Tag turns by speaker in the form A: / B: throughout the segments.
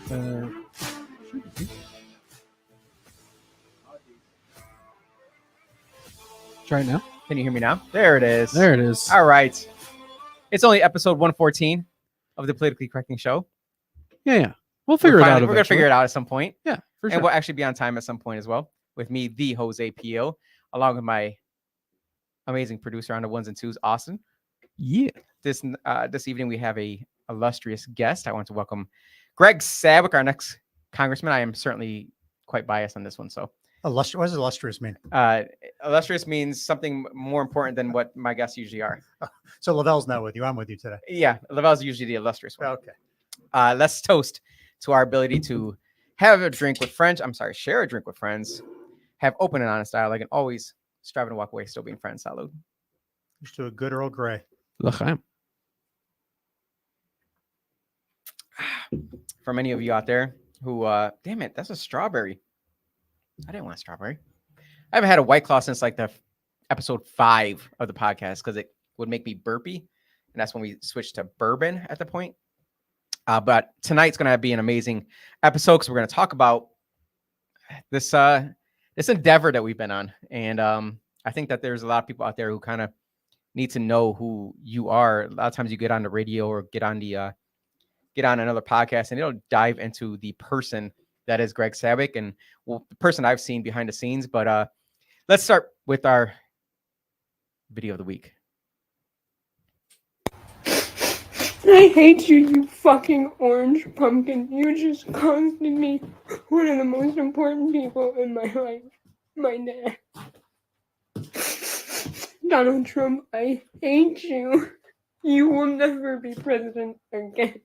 A: Try it now.
B: Can you hear me now? There it is.
A: There it is.
B: All right. It's only episode 114 of the Politically Correcting Show.
A: Yeah. We'll figure it out.
B: We're going to figure it out at some point.
A: Yeah, for sure.
B: And we'll actually be on time at some point as well with me, the Jose P.O., along with my amazing producer on the ones and twos, Austin.
A: Yeah.
B: This evening we have a illustrious guest. I want to welcome Gregg Sadwick, our next congressman. I am certainly quite biased on this one. So,
C: what does illustrious mean?
B: Illustrious means something more important than what my guests usually are.
C: So Lavelle's not with you. I'm with you today.
B: Yeah, Lavelle's usually the illustrious one.
C: Okay.
B: Let's toast to our ability to have a drink with friends. I'm sorry, share a drink with friends, have open and honest dialogue, and always striving to walk away still being friends. Salud.
C: Just to a good Earl Grey.
A: L'chaim.
B: For many of you out there who, damn it, that's a strawberry. I didn't want a strawberry. I haven't had a White Claw since like the episode 5 of the podcast because it would make me burpy. And that's when we switched to bourbon at the point. But tonight's going to be an amazing episode because we're going to talk about this endeavor that we've been on. And I think that there's a lot of people out there who kind of need to know who you are. A lot of times you get on the radio or get on another podcast and it'll dive into the person that is Gregg Sadwick and the person I've seen behind the scenes. But let's start with our video of the week.
D: I hate you, you fucking orange pumpkin. You just costed me one of the most important people in my life. My dad. Donald Trump, I hate you. You will never be president again.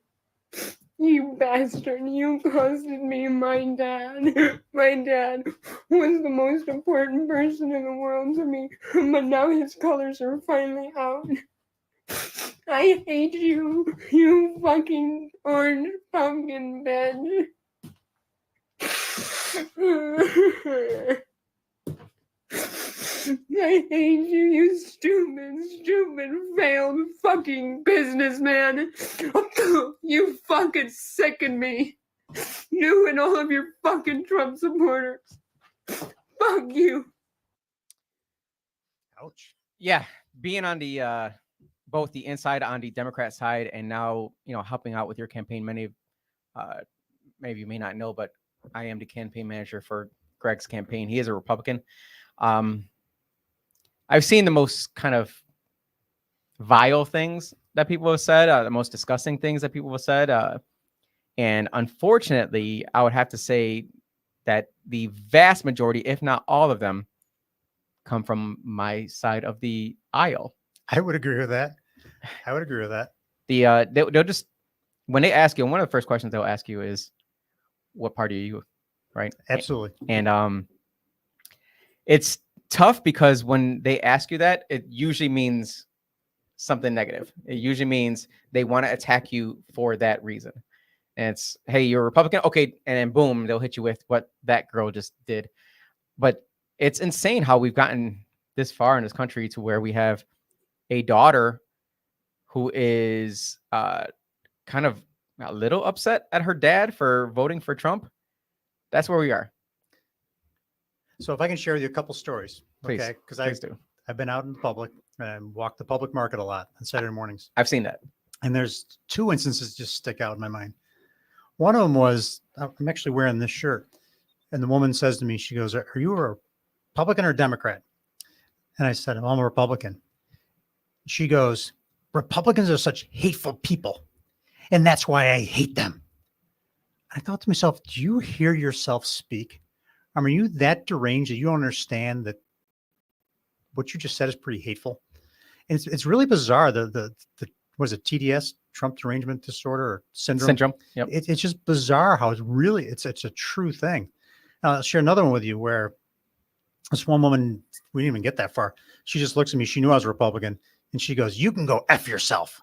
D: You bastard, you costed me my dad. My dad was the most important person in the world to me, but now his colors are finally out. I hate you, you fucking orange pumpkin bitch. I hate you, you stupid, failed fucking businessman. You fucking sicken me. You and all of your fucking Trump supporters. Fuck you.
C: Ouch.
B: Yeah, being on the both the inside on the Democrat side and now, helping out with your campaign. Many of you may not know, but I am the campaign manager for Gregg's campaign. He is a Republican. I've seen the most kind of vile things that people have said, the most disgusting things that people have said. And unfortunately, I would have to say that the vast majority, if not all of them, come from my side of the aisle.
C: I would agree with that.
B: They'll just, when they ask you, one of the first questions they'll ask you is, what party are you? Right?
C: Absolutely.
B: And it's tough because when they ask you that, it usually means something negative. It usually means they want to attack you for that reason. And it's, hey, you're a Republican? Okay. And then boom, they'll hit you with what that girl just did. But it's insane how we've gotten this far in this country to where we have a daughter who is kind of a little upset at her dad for voting for Trump. That's where we are.
C: So if I can share with you a couple stories,
B: please,
C: okay? Because I've been out in the public and walked the public market a lot on Saturday mornings.
B: I've seen that.
C: And there's two instances just stick out in my mind. One of them was, I'm actually wearing this shirt. And the woman says to me, she goes, are you a Republican or Democrat? And I said, I'm a Republican. She goes, Republicans are such hateful people. And that's why I hate them. I thought to myself, do you hear yourself speak? I mean, are you that deranged that you don't understand that what you just said is pretty hateful? And it's really bizarre. The what is it, TDS, Trump derangement disorder or syndrome?
B: Yep.
C: It's just bizarre how it's a true thing. Now, I'll share another one with you where this one woman, we didn't even get that far. She just looks at me. She knew I was a Republican. And she goes, you can go F yourself.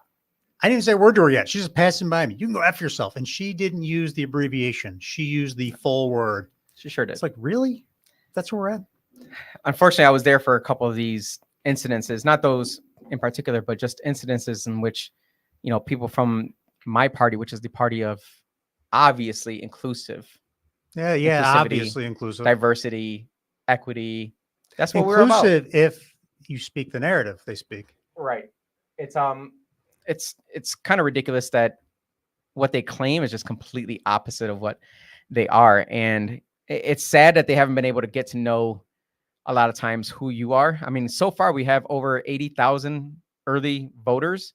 C: I didn't say a word to her yet. She's just passing by me. You can go F yourself. And she didn't use the abbreviation. She used the full word.
B: She sure did.
C: It's like, really? That's where we're at?
B: Unfortunately, I was there for a couple of these incidences, not those in particular, but just incidences in which, people from my party, which is the party of obviously inclusive,
C: Yeah,
B: inclusivity,
C: obviously inclusive.
B: diversity, equity. That's what we're about.
C: Inclusive if you speak the narrative they speak.
B: Right. It's kind of ridiculous that what they claim is just completely opposite of what they are. And it's sad that they haven't been able to get to know a lot of times who you are. I mean, so far we have over 80,000 early voters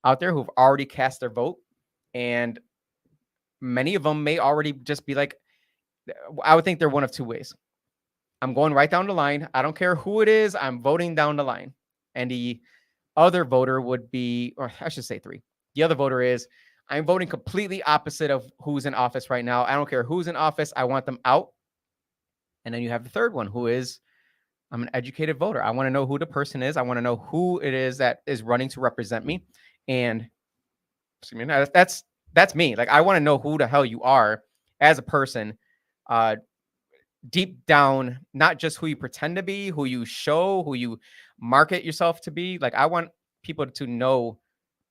B: out there who've already cast their vote. And many of them may already just be like, I would think they're one of two ways. I'm going right down the line. I don't care who it is. I'm voting down the line. And the other voter would be, or I should say three. The other voter is, I'm voting completely opposite of who's in office right now. I don't care who's in office. I want them out. And then you have the third one, who is, I'm an educated voter. I want to know who the person is. I want to know who it is that is running to represent me. And that's me. Like, I want to know who the hell you are as a person, deep down, not just who you pretend to be, who you show, who you market yourself to be. Like, I want people to know,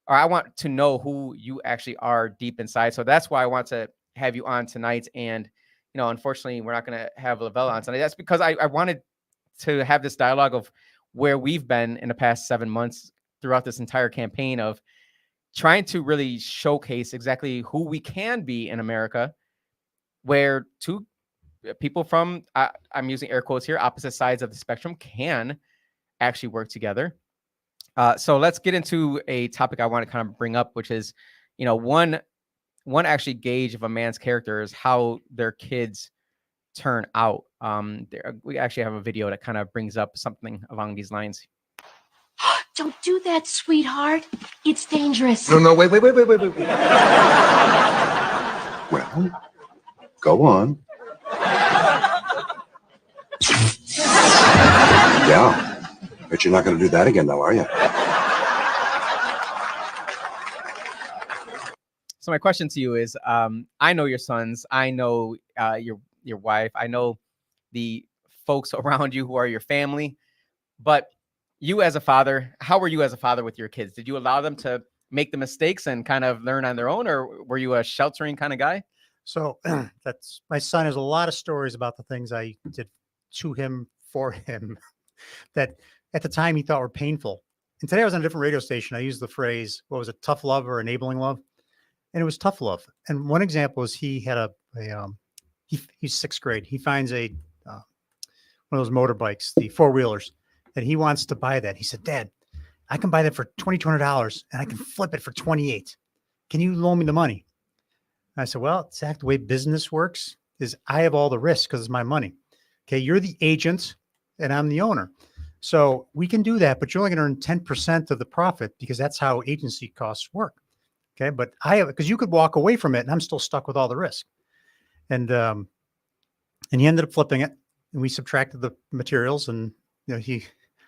B: or I want to know who you actually are deep inside. So that's why I want to have you on tonight. And, unfortunately, we're not going to have Lavelle on tonight. That's because I wanted to have this dialogue of where we've been in the past 7 months throughout this entire campaign of trying to really showcase exactly who we can be in America, where two people from, I'm using air quotes here, opposite sides of the spectrum can actually work together. So let's get into a topic I want to kind of bring up, which is, one actually gauge of a man's character is how their kids turn out. We actually have a video that kind of brings up something along these lines.
E: Don't do that, sweetheart. It's dangerous.
F: No, wait. Well, go on. Yeah. But you're not going to do that again, though, are you?
B: So my question to you is, I know your sons. I know your wife. I know the folks around you who are your family. But you as a father, how were you as a father with your kids? Did you allow them to make the mistakes and kind of learn on their own, or were you a sheltering kind of guy?
C: So that's, my son has a lot of stories about the things I did to him, for him, that at the time he thought were painful. And today I was on a different radio station. I used the phrase, what was it, tough love or enabling love? And it was tough love. And one example is he had he's sixth grade. He finds one of those motorbikes, the four-wheelers, and he wants to buy that. He said, Dad, I can buy that for $2,200 and I can flip it for $28. Can you loan me the money? I said, well, it's the way business works is I have all the risk because it's my money. Okay. You're the agent and I'm the owner. So we can do that, but you're only going to earn 10% of the profit because that's how agency costs work. Okay. But because you could walk away from it and I'm still stuck with all the risk. And he ended up flipping it and we subtracted the materials and,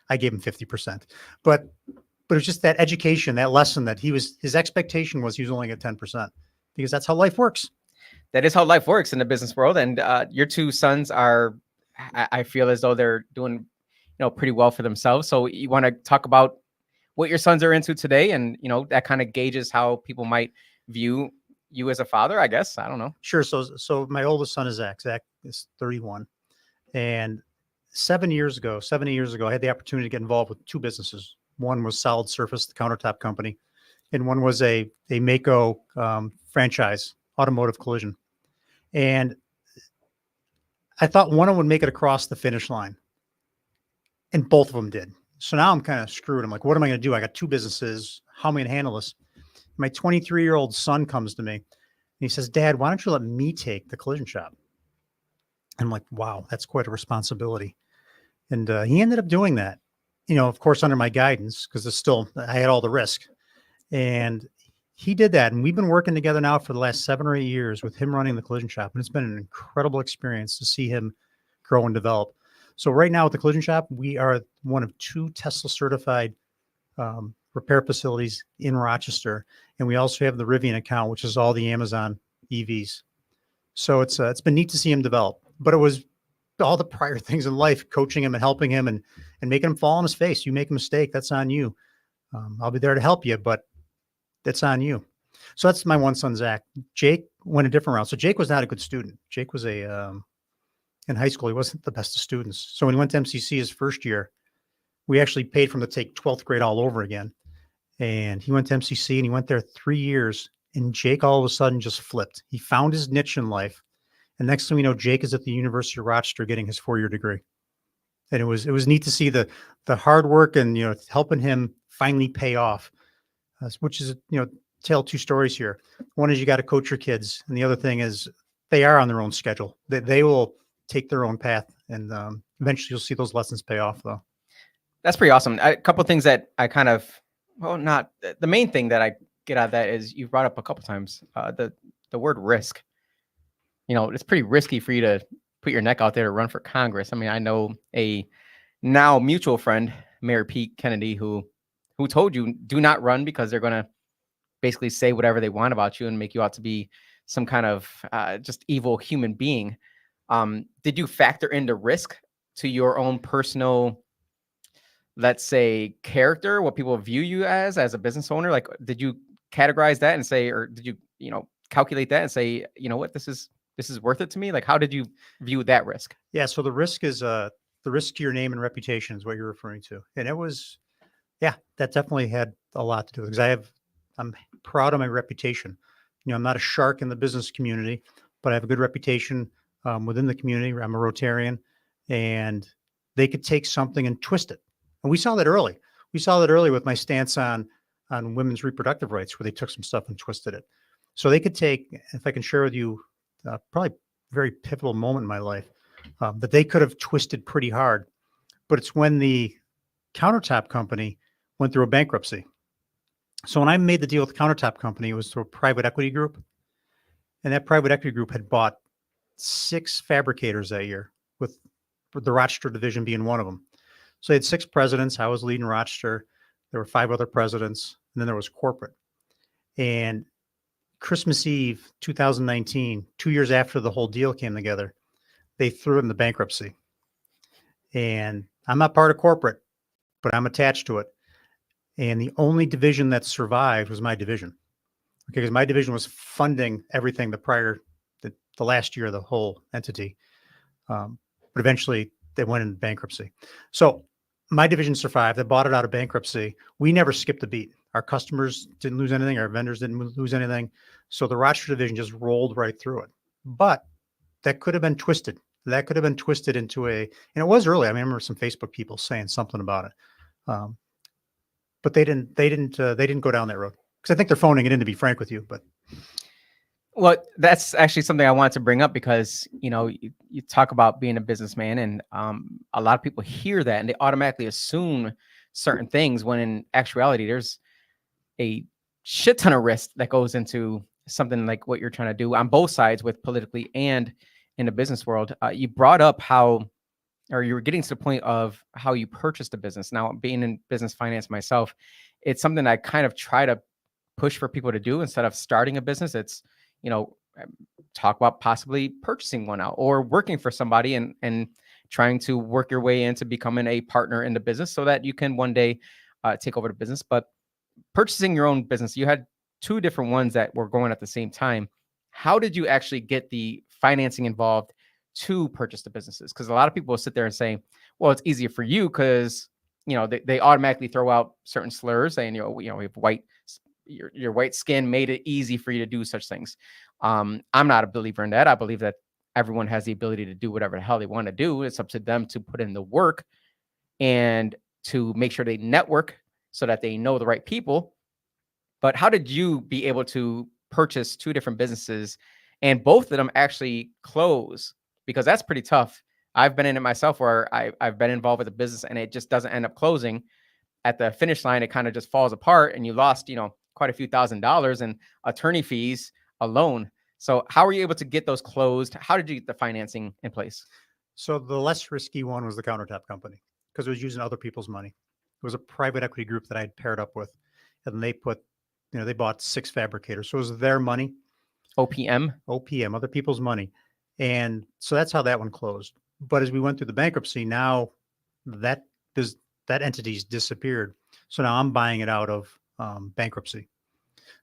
C: I gave him 50%, but it was just that education, that lesson that his expectation was he was only at 10% because that's how life works.
B: That is how life works in the business world. And your two sons are, I feel as though they're doing, pretty well for themselves. So you want to talk about what your sons are into today. And, that kind of gauges how people might view you as a father, I guess. I don't know.
C: Sure. So my oldest son is Zach. Zach is 31. And 7 years ago, I had the opportunity to get involved with two businesses. One was Solid Surface, the countertop company, and one was a Mako franchise, automotive collision. And I thought one of them would make it across the finish line, and both of them did. So now I'm kind of screwed. I'm like, what am I going to do? I got two businesses. How am I going to handle this? My 23-year-old son comes to me and he says, Dad, why don't you let me take the collision shop? I'm like, wow, that's quite a responsibility. And he ended up doing that, of course, under my guidance, because I had all the risk. And he did that. And we've been working together now for the last 7 or 8 years with him running the collision shop. And it's been an incredible experience to see him grow and develop. So right now with the collision shop, we are one of 2 Tesla certified repair facilities in Rochester. And we also have the Rivian account, which is all the Amazon EVs. So it's been neat to see him develop. But it was all the prior things in life, coaching him and helping him and making him fall on his face. You make a mistake, that's on you. I'll be there to help you, but that's on you. So that's my one son, Zach. Jake went a different route. So Jake was not a good student. Jake was in high school, he wasn't the best of students. So when he went to MCC his first year, we actually paid for him to take 12th grade all over again. And he went to MCC and he went there 3 years. And Jake all of a sudden just flipped. He found his niche in life. And next thing we know, Jake is at the University of Rochester getting his 4-year degree. And it was neat to see the hard work and, helping him finally pay off, which is, tell two stories here. One is you got to coach your kids. And the other thing is they are on their own schedule. They will take their own path. And eventually you'll see those lessons pay off, though.
B: That's pretty awesome. A couple of things that I kind of, not the main thing that I get out of that is you brought up a couple times the word risk. It's pretty risky for you to put your neck out there to run for Congress. I mean, I know a now mutual friend, Mayor Pete Kennedy, who told you do not run because they're going to basically say whatever they want about you and make you out to be some kind of just evil human being. Did you factor into risk to your own personal, let's say, character, what people view you as a business owner? Like, did you categorize that and say, or did you, calculate that and say, what, this is worth it to me? Like, how did you view that risk?
C: Yeah. So the risk is the risk to your name and reputation is what you're referring to. And it was, that definitely had a lot to do with it, because I'm proud of my reputation. I'm not a shark in the business community, but I have a good reputation within the community. I'm a Rotarian, and they could take something and twist it. And we saw that early. We saw that early with my stance on women's reproductive rights, where they took some stuff and twisted it. So they could take, if I can share with you, probably a very pivotal moment in my life that they could have twisted pretty hard. But it's when the countertop company went through a bankruptcy. So when I made the deal with the countertop company, it was through a private equity group. And that private equity group had bought 6 fabricators that year, with the Rochester division being one of them. So they had 6 presidents. I was leading Rochester. There were 5 other presidents, and then there was corporate. And Christmas Eve, 2019, 2 years after the whole deal came together, they threw it into bankruptcy. And I'm not part of corporate, but I'm attached to it. And the only division that survived was my division. Okay, because my division was funding everything the last year of the whole entity. But eventually they went into bankruptcy. So my division survived. They bought it out of bankruptcy. We never skipped a beat. Our customers didn't lose anything. Our vendors didn't lose anything. So the Rochester division just rolled right through it. But that could have been twisted. That could have been twisted into and it was early. I remember some Facebook people saying something about it. But they didn't go down that road, because I think they're phoning it in, to be frank with you. But
B: well, that's actually something I wanted to bring up, because you talk about being a businessman, and a lot of people hear that and they automatically assume certain things, when in actuality there's a shit ton of risk that goes into something like what you're trying to do on both sides, with politically and in the business world. You brought up you were getting to the point of how you purchased a business. Now, being in business finance myself, it's something I kind of try to push for people to do instead of starting a business. It's, talk about possibly purchasing one out, or working for somebody and trying to work your way into becoming a partner in the business, so that you can one day take over the business. But purchasing your own business, you had 2 different ones that were going at the same time. How did you actually get the financing involved to purchase the businesses? Because a lot of people will sit there and say, well, it's easier for you because they automatically throw out certain slurs saying, we have your white skin made it easy for you to do such things. I'm not a believer in that. I believe that everyone has the ability to do whatever the hell they want to do. It's up to them to put in the work and to make sure they network so that they know the right people. But how did you be able to purchase 2 different businesses and both of them actually close? Because that's pretty tough. I've been in it myself, where I've been involved with a business and it just doesn't end up closing. At the finish line, it kind of just falls apart, and you lost, quite a few $1,000s in attorney fees alone. So how were you able to get those closed? How did you get the financing in place?
C: so the less risky one was the countertop company, because it was using other people's money. It was a private equity group that I had paired up with, and they bought 6 fabricators. So it was their money.
B: OPM?
C: OPM, other people's money. And so that's how that one closed. But as we went through the bankruptcy, now that entity's disappeared. So now I'm buying it out of bankruptcy.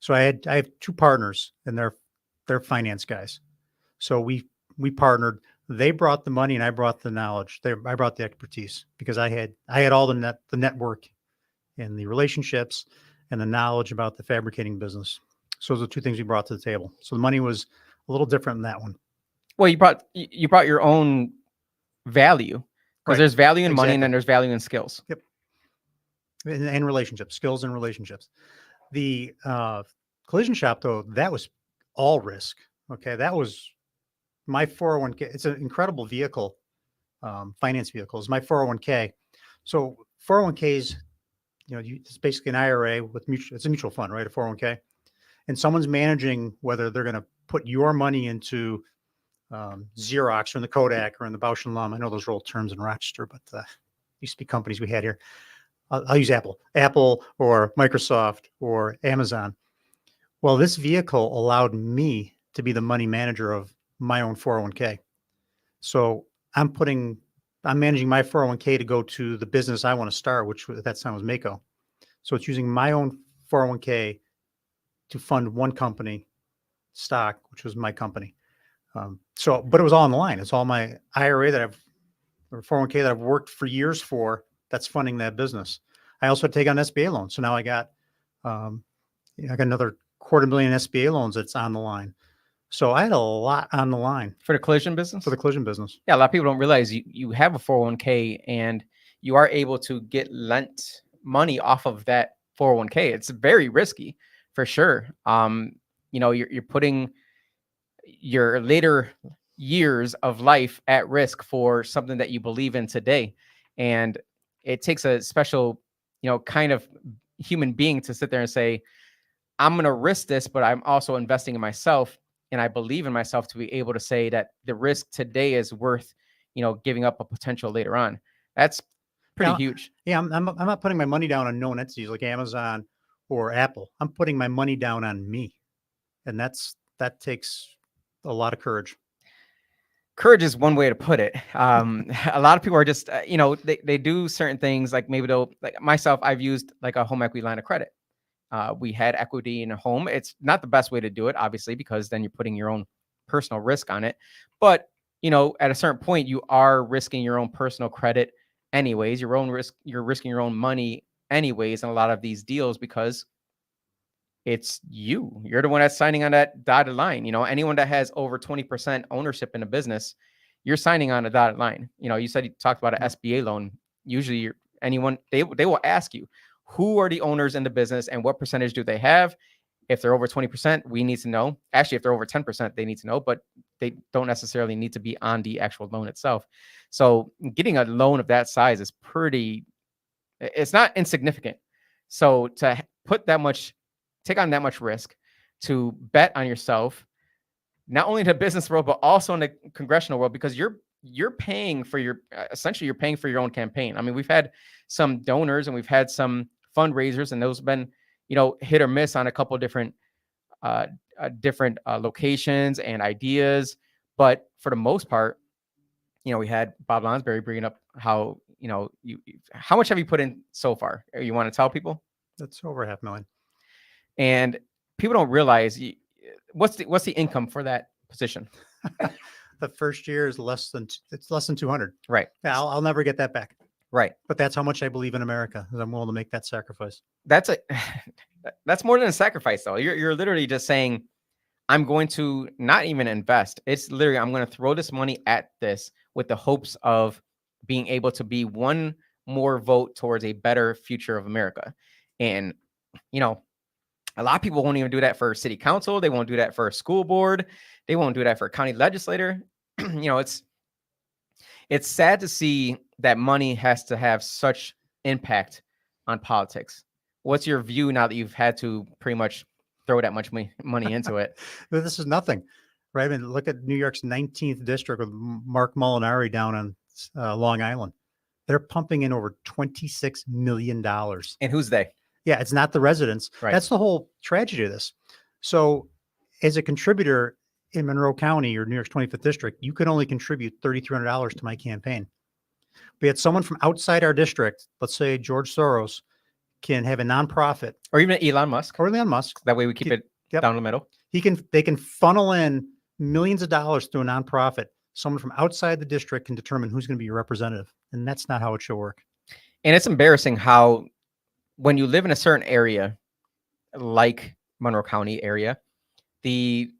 C: So I have two partners, and they're finance guys. So we partnered. They brought the money, and I brought the knowledge. I brought the expertise because I had all the network and the relationships and the knowledge about the fabricating business. So those are the two things we brought to the table. So the money was a little different in that one.
B: Well, you brought your own value, because
C: Right.
B: there's value in money, and
C: Exactly.
B: then there's value in skills.
C: Yep. And relationships, skills and relationships. The collision shop, though, that was all risk. Okay. That was my 401k. It's an incredible vehicle, finance vehicle. It's my 401k. So 401ks, it's basically an IRA with it's a mutual fund, right? A 401k. And someone's managing whether they're going to put your money into Xerox or in the Kodak or in the Bausch and Lomb. I know those are old terms in Rochester, but used to be companies we had here. I'll use Apple or Microsoft or Amazon. Well, this vehicle allowed me to be the money manager of my own 401k. So I'm managing my 401k to go to the business I want to start, which at that time was Mako. So it's using my own 401k to fund one company stock, which was my company. But it was all on the line. It's all my IRA or 401k that I've worked for years for, that's funding that business. I also had to take on SBA loans. So now I got another $250,000 SBA loans that's on the line. So I had a lot on the line
B: For the collision business?
C: for the collision business.
B: Yeah, a lot of people don't realize you have a 401k, and you are able to get lent money off of that 401k. It's very risky, for sure. You're putting your later years of life at risk for something that you believe in today. And it takes a special, kind of human being to sit there and say, I'm going to risk this, but I'm also investing in myself. And I believe in myself to be able to say that the risk today is worth, giving up a potential later on. That's pretty huge.
C: Yeah. I'm not putting my money down on known entities like Amazon or Apple. I'm putting my money down on me. And that takes a lot of courage.
B: Courage is one way to put it. A lot of people are just, they do certain things, like maybe like myself, I've used like a home equity line of credit. We had equity in a home. It's not the best way to do it, obviously, because then you're putting your own personal risk on it. But, at a certain point, you are risking your own personal credit anyways, you're risking your own money anyways in a lot of these deals, because it's you're the one that's signing on that dotted line. Anyone that has over 20% ownership in a business, you're signing on a dotted line. You said you talked about an SBA loan. Usually they will ask you, who are the owners in the business and what percentage do they have? If they're over 20%, we need to know. Actually, if they're over 10%, they need to know, but they don't necessarily need to be on the actual loan itself. So getting a loan of that size is it's not insignificant. So to take on that much risk, to bet on yourself, not only in the business world, but also in the congressional world, because you're paying for essentially you're paying for your own campaign. I mean, we've had some donors and we've had some fundraisers, and those have been, hit or miss on a couple of different locations and ideas. But for the most part, we had Bob Lonsberry bringing up how, how much have you put in so far? You want to tell people?
C: That's over $500,000.
B: And people don't realize what's the income for that position.
C: The first year is less than 200.
B: Right.
C: Yeah, I'll never get that back.
B: Right.
C: But that's how much I believe in America, is I'm willing to make that sacrifice.
B: That's more than a sacrifice, though. You're literally just saying, I'm going to not even invest. It's literally, I'm going to throw this money at this with the hopes of being able to be one more vote towards a better future of America. And, a lot of people won't even do that for city council. They won't do that for a school board. They won't do that for a county legislator. It's sad to see that money has to have such impact on politics. What's your view now that you've had to pretty much throw that much money into it?
C: But this is nothing, right? I mean, look at New York's 19th district with Mark Molinari down on Long Island. They're pumping in over $26 million.
B: And who's they?
C: Yeah, it's not the residents.
B: Right.
C: That's the whole tragedy of this. So as a contributor in Monroe County or New York's 25th district, you could only contribute $3,300 to my campaign. But yet someone from outside our district, let's say George Soros, can have a nonprofit,
B: Or even Elon Musk.
C: or Elon Musk.
B: That way we keep it
C: Yep.
B: down the middle.
C: They can funnel in millions of dollars through a nonprofit. Someone from outside the district can determine who's going to be your representative, and that's not how it should work.
B: And it's embarrassing how when you live in a certain area, like Monroe County area, the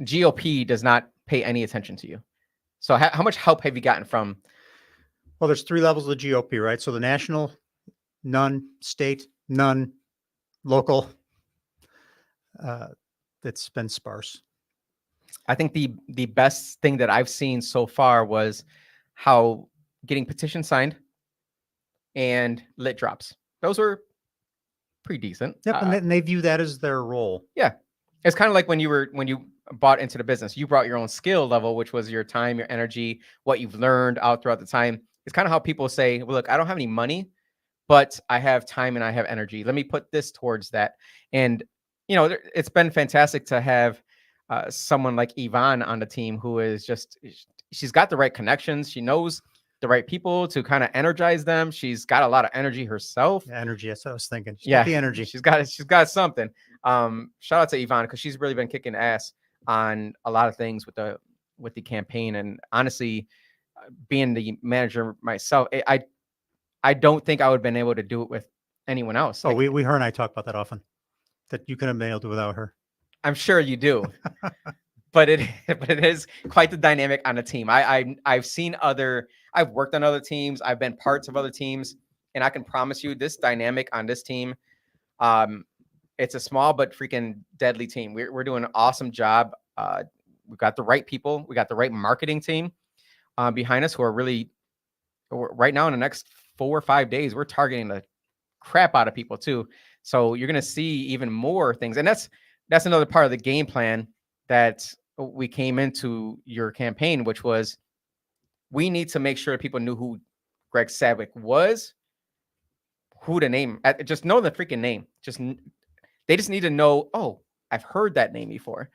B: GOP does not pay any attention to you. So how much help have you gotten from?
C: Well, there's 3 levels of the GOP, right? So the national, none; state, none; local. It's been sparse.
B: I think the best thing that I've seen so far was how getting petitions signed and lit drops. Those were pretty decent.
C: Yep, and they view that as their role.
B: Yeah. It's kind of like when you bought into the business, you brought your own skill level, which was your time, your energy, what you've learned out throughout the time. It's kind of how people say, well, look, I don't have any money, but I have time and I have energy. Let me put this towards that. And, you know, it's been fantastic to have someone like Yvonne on the team who is she's got the right connections. She knows the right people to kind of energize them. She's got a lot of energy herself.
C: Energy. That's what I was thinking.
B: Yeah,
C: the energy.
B: She's got something. Shout out to Yvonne because she's really been kicking ass on a lot of things with the campaign. And honestly, being the manager myself, I don't think I would have been able to do it with anyone else.
C: Oh, we her and I talk about that often. That you couldn't have been able to without her.
B: I'm sure you do, but it is quite the dynamic on a team. I've worked on other teams. I've been parts of other teams, and I can promise you this dynamic on this team. It's a small but freaking deadly team. We're doing an awesome job. We've got the right people. We got the right marketing team behind us who are really right now in the next 4 or 5 days. We're targeting the crap out of people too. So you're going to see even more things. And that's another part of the game plan that we came into your campaign, which was we need to make sure people knew who Gregg Sadwick was, who to name. Just know the freaking name. They just need to know, oh, I've heard that name before.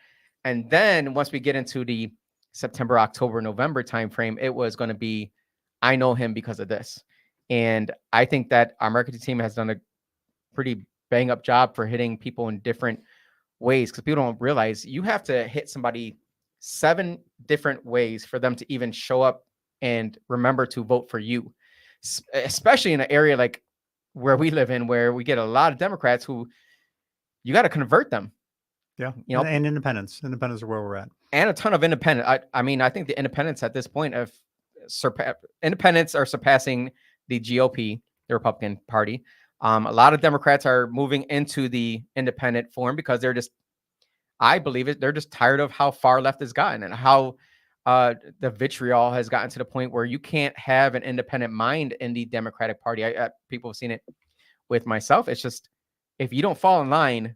B: And then once we get into the September, October, November timeframe, it was going to be, I know him because of this. And I think that our marketing team has done a pretty bang up job for hitting people in different ways, because people don't realize you have to hit somebody 7 different ways for them to even show up and remember to vote for you, especially in an area like where we live in, where we get a lot of Democrats who you got to convert them.
C: Yeah.
B: You know,
C: and independents are where we're at.
B: And a ton of independent. I mean, I think the independents at this point independents are surpassing the GOP, the Republican Party. A lot of Democrats are moving into the independent form because I believe it, they're just tired of how far left has gotten and how the vitriol has gotten to the point where you can't have an independent mind in the Democratic Party. People have seen it with myself. It's just, if you don't fall in line,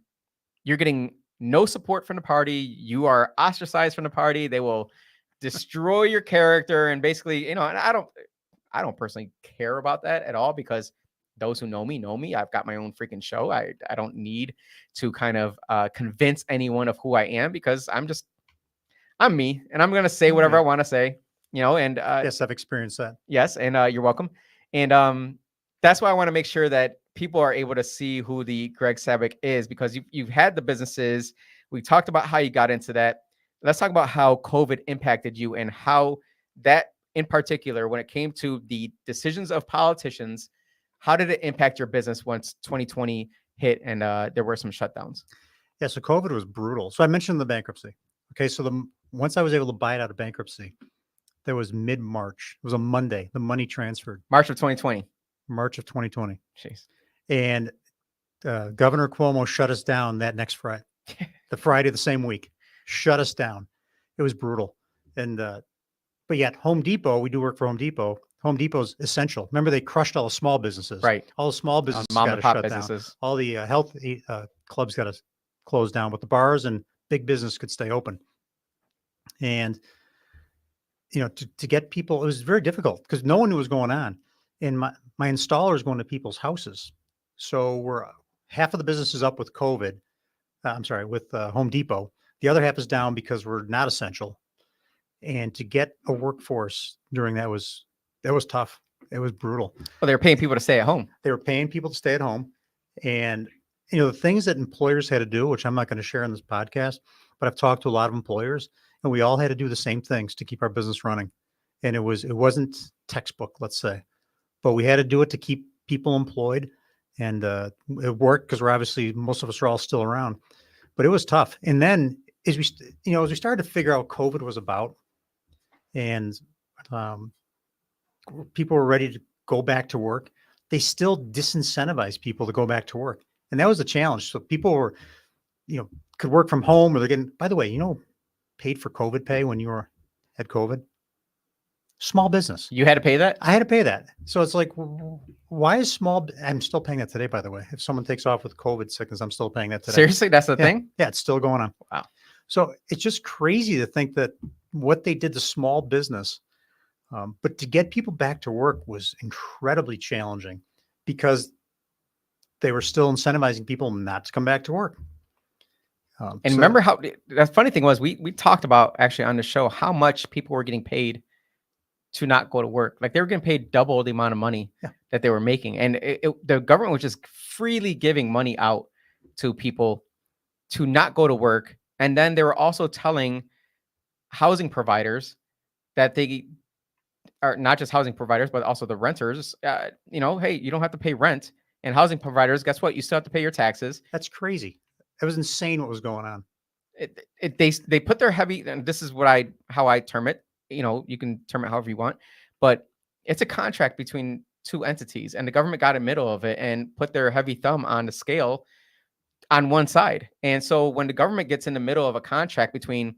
B: you're getting no support from the party. You are ostracized from the party. They will destroy your character. And basically, and I don't personally care about that at all, because those who know me. I've got my own freaking show. I don't need to kind of convince anyone of who I am, because I'm me, and I'm going to say whatever I want to say, and
C: yes, I've experienced that.
B: Yes. And you're welcome. And that's why I want to make sure that people are able to see who the Gregg Sadwick is, because you've had the businesses. We talked about how you got into that. Let's talk about how COVID impacted you, and how that in particular, when it came to the decisions of politicians, how did it impact your business once 2020 hit and there were some shutdowns?
C: Yeah, so COVID was brutal. So I mentioned the bankruptcy. Okay, so once I was able to buy it out of bankruptcy, that was mid-March. It was a Monday. The money transferred.
B: March of 2020.
C: March of 2020.
B: Jeez.
C: And Governor Cuomo shut us down that next Friday. The Friday of the same week. Shut us down. It was brutal. And but yet Home Depot, we do work for Home Depot. Home Depot's essential. Remember, they crushed all the small businesses.
B: Right.
C: All the small businesses
B: mom
C: got
B: and
C: to
B: pop
C: shut
B: businesses.
C: down. All the health clubs got to close down, but the bars and big business could stay open. And, to get people, it was very difficult because no one knew what was going on. And my installer is going to people's houses. So we're half of the business is up with COVID. With Home Depot. The other half is down because we're not essential. And to get a workforce during that was tough. It was brutal.
B: Well, they're paying people to stay at home.
C: They were paying people to stay at home. And, the things that employers had to do, which I'm not going to share in this podcast, but I've talked to a lot of employers, and we all had to do the same things to keep our business running. And it wasn't textbook, let's say, but we had to do it to keep people employed. And it worked because most of us are all still around, but it was tough. And then as we started to figure out what COVID was about, and people were ready to go back to work, they still disincentivized people to go back to work. And that was the challenge. So people were, could work from home, or they're getting, by the way, paid for COVID pay when you had COVID. Small business.
B: You had to pay that?
C: I had to pay that. So it's like, why is I'm still paying that today, by the way. If someone takes off with COVID sickness, I'm still paying that today.
B: Seriously? That's the thing?
C: Yeah, it's still going on.
B: Wow.
C: So it's just crazy to think that what they did to small business, but to get people back to work was incredibly challenging because they were still incentivizing people not to come back to work.
B: And remember how the funny thing was, we talked about actually on the show how much people were getting paid to not go to work. Like they were getting paid double the amount of money that they were making. And the government was just freely giving money out to people to not go to work. And then they were also telling housing providers that they are not just housing providers, but also the renters, hey, you don't have to pay rent. And housing providers, guess what? You still have to pay your taxes.
C: That's crazy. It was insane what was going on.
B: They put their heavy, and this is how I term it. You can term it however you want, but it's a contract between two entities, and the government got in the middle of it and put their heavy thumb on the scale on one side. And so when the government gets in the middle of a contract between,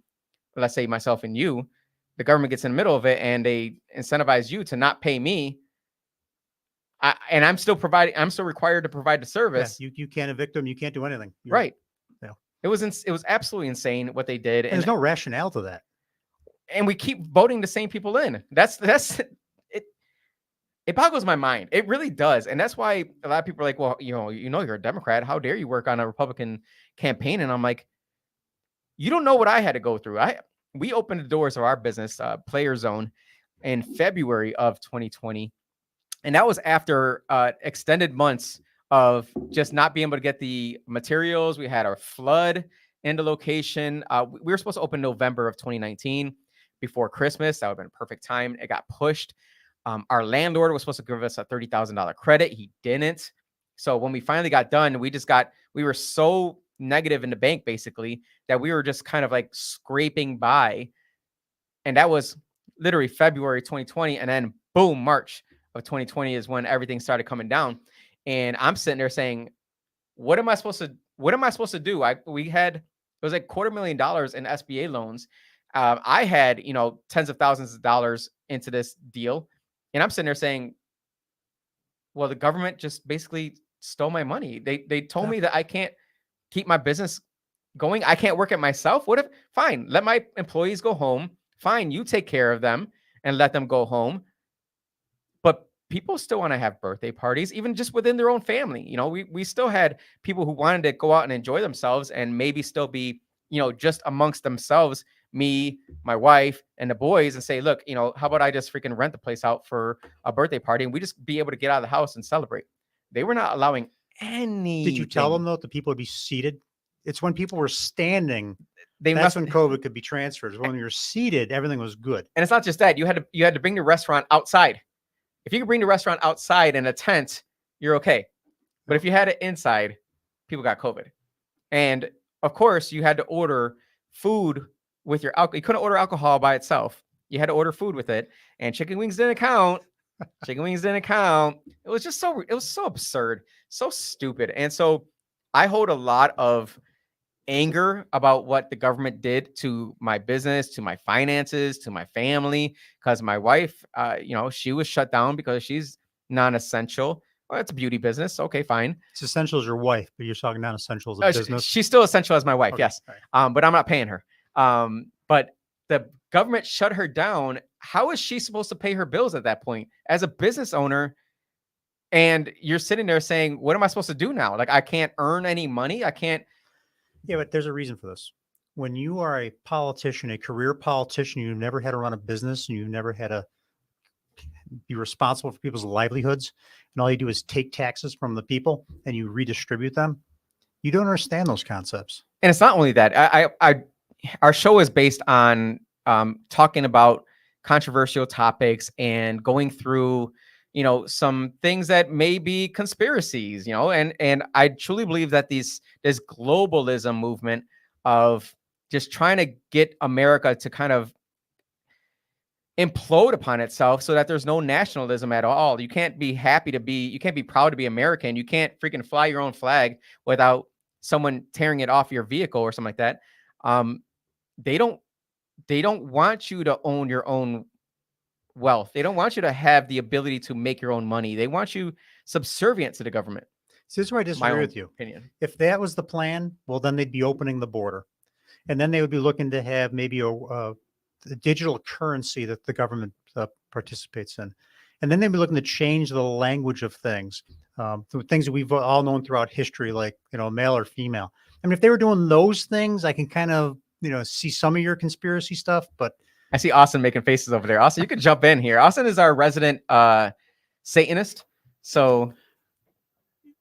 B: let's say, myself and you, the government gets in the middle of it and they incentivize you to not pay me. And I'm still required to provide the service.
C: Yeah, you can't evict them. You can't do anything.
B: Right.
C: Yeah.
B: It was absolutely insane what they did.
C: And there's no rationale to that.
B: And we keep voting the same people in. That's it. It boggles my mind. It really does. And that's why a lot of people are like, well, you're a Democrat. How dare you work on a Republican campaign? And I'm like, you don't know what I had to go through. We opened the doors of our business, Player Zone, in February of 2020. And that was after extended months of just not being able to get the materials. We had our flood in the location. We were supposed to open November of 2019 before Christmas. That would have been a perfect time. It got pushed. Our landlord was supposed to give us a $30,000 credit. He didn't. So when we finally got done, we were so negative in the bank, basically, that we were just kind of like scraping by. And that was literally February 2020. And then boom, March of 2020 is when everything started coming down. And I'm sitting there saying, what am I supposed to do? It was like $250,000 in SBA loans. I had, tens of thousands of dollars into this deal. And I'm sitting there saying, well, the government just basically stole my money. They told me that I can't keep my business going. I can't work it myself. Fine, let my employees go home. Fine, you take care of them and let them go home. But people still want to have birthday parties, even just within their own family. We still had people who wanted to go out and enjoy themselves and maybe still be, just amongst themselves, me, my wife, and the boys, and say, look, how about I just freaking rent the place out for a birthday party and we just be able to get out of the house and celebrate. They were not allowing any.
C: Did you tell them, though, that people would be seated? It's when people were standing.
B: When
C: COVID could be transferred. When you're seated, everything was good.
B: And it's not just that. You had to bring the restaurant outside. If you could bring the restaurant outside in a tent, you're okay. But if you had it inside, people got COVID. And of course, you had to order food with your alcohol. You couldn't order alcohol by itself. You had to order food with it. And chicken wings didn't count. Chicken wings didn't count. It was so absurd, so stupid. And so I hold a lot of anger about what the government did to my business, to my finances, to my family, because my wife, she was shut down because she's non-essential. Well, it's a beauty business. Okay, fine.
C: It's essential as your wife, but you're talking non-essential as a business.
B: She's still essential as my wife,
C: Okay,
B: yes.
C: right.
B: But I'm not paying her. But the government shut her down. How is she supposed to pay her bills at that point as a business owner? And you're sitting there saying, what am I supposed to do now? Like, I can't earn any money. I can't.
C: Yeah, but there's a reason for this. When you are a politician, a career politician, you've never had to run a business and you've never had to be responsible for people's livelihoods, and all you do is take taxes from the people and you redistribute them. You don't understand those concepts.
B: And it's not only that. Our show is based on talking about controversial topics and going through, some things that may be conspiracies, and I truly believe that this globalism movement of just trying to get America to kind of implode upon itself so that there's no nationalism at all. You can't be you can't be proud to be American. You can't freaking fly your own flag without someone tearing it off your vehicle or something like that. They don't want you to own your own wealth. They don't want you to have the ability to make your own money. They want you subservient to the government.
C: See, this is where I disagree with you.
B: Opinion.
C: If that was the plan, well, then they'd be opening the border. And then they would be looking to have maybe a digital currency that the government participates in. And then they'd be looking to change the language of things, things that we've all known throughout history, like, male or female. I mean, if they were doing those things, I can kind of, see some of your conspiracy stuff, but
B: I see Austin making faces over there. Austin, you can jump in here. Austin is our resident Satanist. So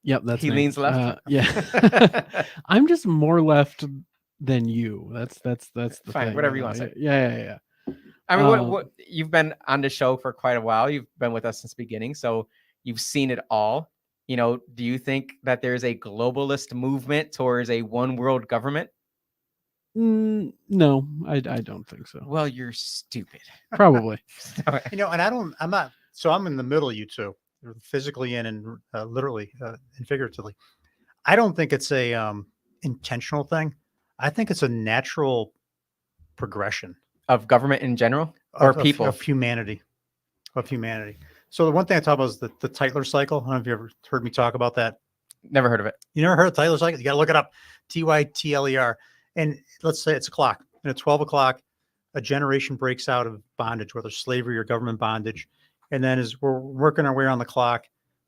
A: yep, that's
B: he
A: me.
B: leans left.
A: Yeah. I'm just more left than you. That's the
B: fine.
A: thing,
B: Whatever you want to say.
A: Yeah.
B: I mean, what you've been on the show for quite a while. You've been with us since the beginning, so you've seen it all. Do you think that there's a globalist movement towards a one world government?
A: No, I don't think so.
B: Well, you're stupid.
A: Probably.
C: and I'm not, so I'm in the middle of you two, physically and literally and figuratively. I don't think it's a intentional thing. I think it's a natural progression
B: Of government in general, or people?
C: of humanity. So the one thing I talk about is the Tytler cycle. I don't know if you ever heard me talk about that.
B: Never heard of it.
C: You never heard of Tytler cycle? You got to look it up. Tytler. And let's say it's a clock. And at 12 o'clock, a generation breaks out of bondage, whether slavery or government bondage. And then as we're working our way around the clock,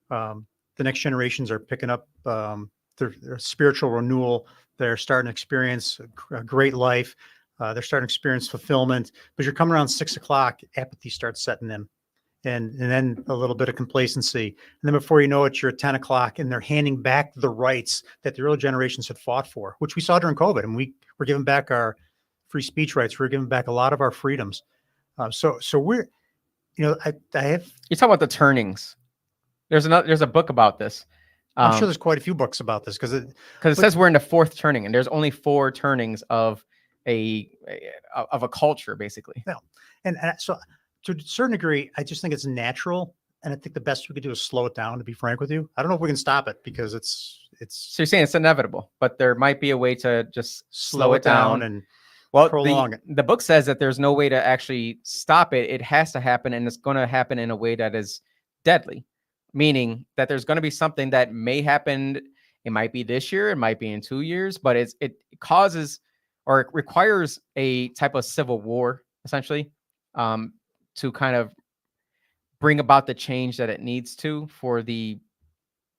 C: the next generations are picking up their spiritual renewal. They're starting to experience a great life. They're starting to experience fulfillment. But you're coming around 6 o'clock, apathy starts setting in. And then a little bit of complacency. And then before you know it, you're at 10 o'clock and they're handing back the rights that the early generations had fought for, which we saw during COVID. And we were giving back our free speech rights. We're giving back a lot of our freedoms. So we're, I have.
B: You talk about the turnings. There's a book about this.
C: I'm sure there's quite a few books about this because it
B: says we're in the fourth turning and there's only 4 turnings of a culture, basically.
C: Yeah. And so to a certain degree, I just think it's natural. And I think the best we could do is slow it down, to be frank with you. I don't know if we can stop it because it's.
B: So you're saying it's inevitable, but there might be a way to just slow it down
C: and
B: prolong it. The book says that there's no way to actually stop it. It has to happen, and it's going to happen in a way that is deadly, meaning that there's going to be something that may happen. It might be this year, it might be in 2 years, but it causes or it requires a type of civil war, essentially, to kind of bring about the change that it needs to for the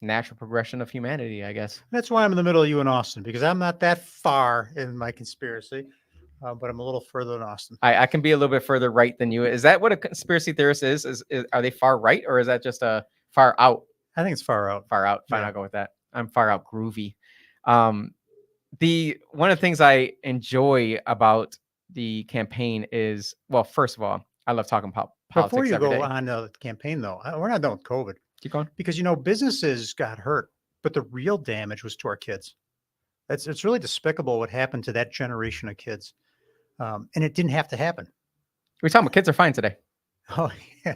B: natural progression of humanity, I guess.
C: That's why I'm in the middle of you and Austin, because I'm not that far in my conspiracy, but I'm a little further than Austin.
B: I can be a little bit further right than you. Is that what a conspiracy theorist is? Are they far right, or is that just a far out?
C: I think it's far out.
B: Far out. Fine,
C: Yeah.
B: I'll go with that. I'm far out groovy. One of the things I enjoy about the campaign is, well, first of all, I love talking about politics.
C: Before you
B: every
C: go
B: day.
C: on the campaign, though, we're not done with COVID.
B: Keep going.
C: Because, businesses got hurt, but the real damage was to our kids. It's really despicable what happened to that generation of kids. And it didn't have to happen.
B: We're talking about kids are fine today.
C: Oh, yeah.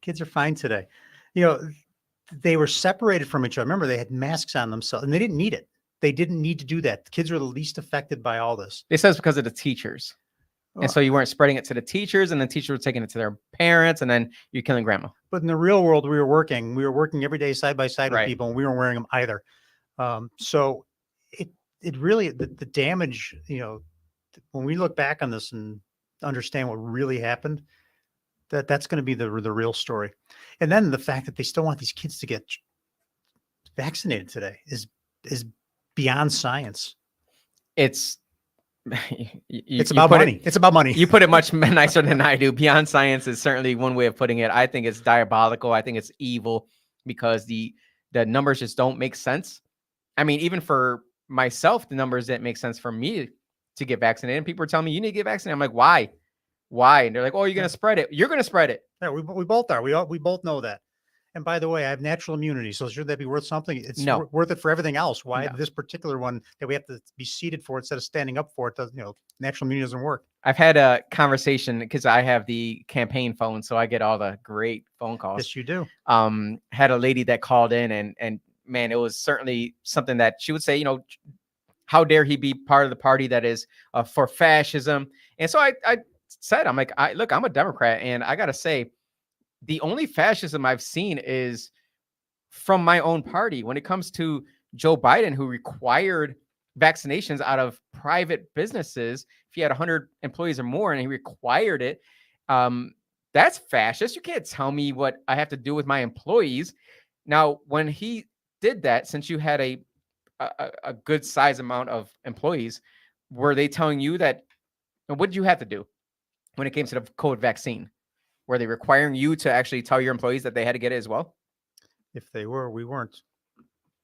C: Kids are fine today. They were separated from each other. Remember, they had masks on themselves, and they didn't need it. They didn't need to do that. The kids were the least affected by all this.
B: It says because of the teachers. And so you weren't spreading it to the teachers, and the teachers were taking it to their parents, and then you're killing grandma.
C: But in the real world, we were working every day side by side with
B: Right.
C: people, and we weren't wearing them either. So it really, the damage, when we look back on this and understand what really happened, that's going to be the real story. And then the fact that they still want these kids to get vaccinated today is beyond science.
B: It's
C: It's about money. It's about money.
B: You put it much nicer than I do. Beyond science is certainly one way of putting it. I think it's diabolical. I think it's evil because the numbers just don't make sense. I mean, even for myself, the numbers didn't make sense for me to get vaccinated. And people are telling me you need to get vaccinated. I'm like, why? Why? And they're like, oh, you're going to spread it. You're going to spread it.
C: Yeah, we both are. We both know that. And by the way, I have natural immunity. So should that be worth something? It's
B: No.
C: worth it for everything else. Why
B: No.
C: this particular one that we have to be seated for instead of standing up for it? Does, natural immunity doesn't work.
B: I've had a conversation because I have the campaign phone, so I get all the great phone calls.
C: Yes, you do.
B: Had a lady that called in and man, it was certainly something that she would say, how dare he be part of the party that is for fascism? And so I said, I'm like, look, I'm a Democrat, and I got to say, the only fascism I've seen is from my own party when it comes to Joe Biden, who required vaccinations out of private businesses. If he had 100 employees or more and he required it, that's fascist. You can't tell me what I have to do with my employees. Now, when he did that, since you had a good size amount of employees, were they telling you that, what did you have to do when it came to the COVID vaccine? Were they requiring you to actually tell your employees that they had to get it as well?
C: If they were, we weren't.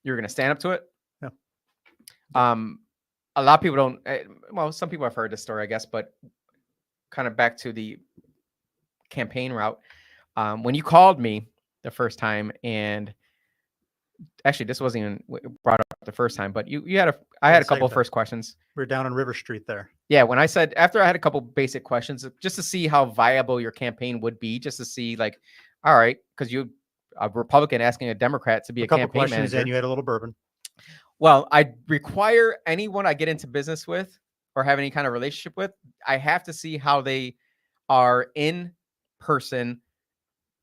B: You were going to stand up to it?
C: Yeah.
B: A lot of people don't. Well, some people have heard this story, I guess, but kind of back to the campaign route. When you called me the first time, and actually this wasn't even brought up the first time, but I had a couple of first questions.
C: We're down on River Street there.
B: Yeah, when I said, after I had a couple basic questions, just to see how viable your campaign would be, just to see, like, all right, because you a Republican asking a Democrat to be a
C: couple
B: campaign
C: questions,
B: manager.
C: and you had a little bourbon.
B: Well, I require anyone I get into business with or have any kind of relationship with, I have to see how they are in person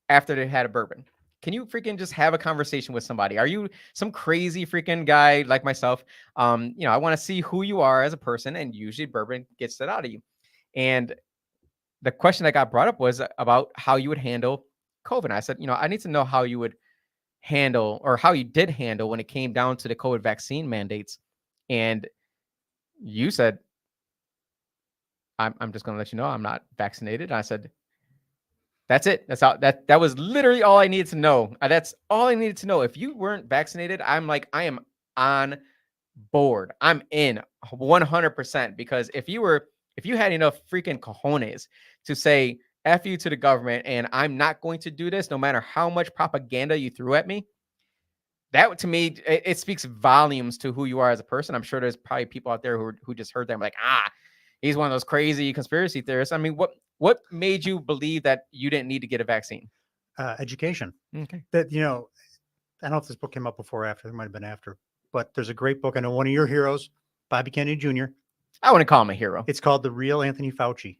B: after they had a bourbon. Can you freaking just have a conversation with somebody? Are you some crazy freaking guy like myself? I want to see who you are as a person, and usually bourbon gets that out of you. And the question that got brought up was about how you would handle COVID. And I said, I need to know how you would handle, or how you did handle, when it came down to the COVID vaccine mandates. And you said, I'm just going to let you know I'm not vaccinated. And I said, that's it. That's all. That was literally all I needed to know. That's all I needed to know. If you weren't vaccinated, I'm like, I am on board. I'm in 100%, because if you had enough freaking cojones to say F you to the government, and I'm not going to do this no matter how much propaganda you threw at me, that to me, it speaks volumes to who you are as a person. I'm sure there's probably people out there who just heard that, like, he's one of those crazy conspiracy theorists. I mean, what made you believe that you didn't need to get a vaccine?
C: Education.
B: Okay.
C: That, I don't know if this book came up before or after. It might have been after. But there's a great book. I know one of your heroes, Bobby Kennedy Jr.
B: I wouldn't call him a hero.
C: It's called The Real Anthony Fauci.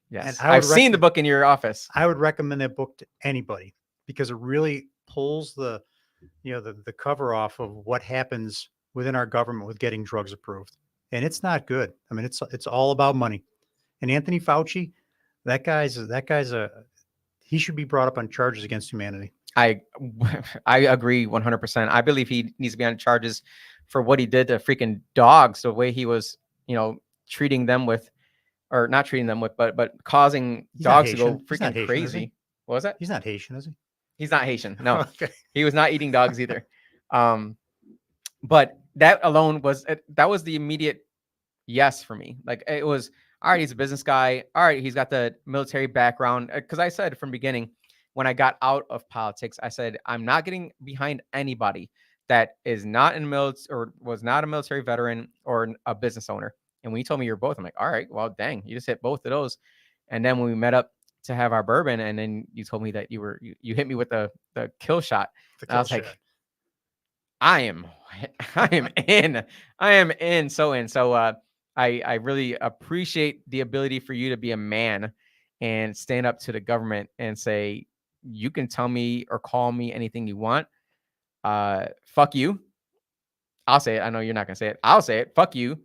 B: Yes.
C: And
B: I've seen the book in your office.
C: I would recommend that book to anybody, because it really pulls the cover off of what happens within our government with getting drugs approved. And it's not good. I mean, it's all about money. And Anthony Fauci, that guy's he should be brought up on charges against humanity.
B: I agree 100%. I believe he needs to be on charges for what he did to freaking dogs, the way he was, treating them with, or not treating them with, but causing dogs to go freaking
C: Haitian,
B: crazy. What was that?
C: He's not Haitian, is he?
B: He's not Haitian. No,
C: Okay.
B: He was not eating dogs either. But that alone was the immediate yes for me. Like, it was, all right, he's a business guy. All right, he's got the military background. Because I said from the beginning, when I got out of politics, I said, I'm not getting behind anybody that is not in the military, or was not a military veteran, or a business owner. And when you told me you're both, I'm like, all right, well, dang, you just hit both of those. And then when we met up to have our bourbon, and then you told me that you hit me with the kill shot. I was like, I am in. So I really appreciate the ability for you to be a man and stand up to the government and say, you can tell me or call me anything you want. Fuck you. I'll say it. I know you're not gonna say it. I'll say it. Fuck you.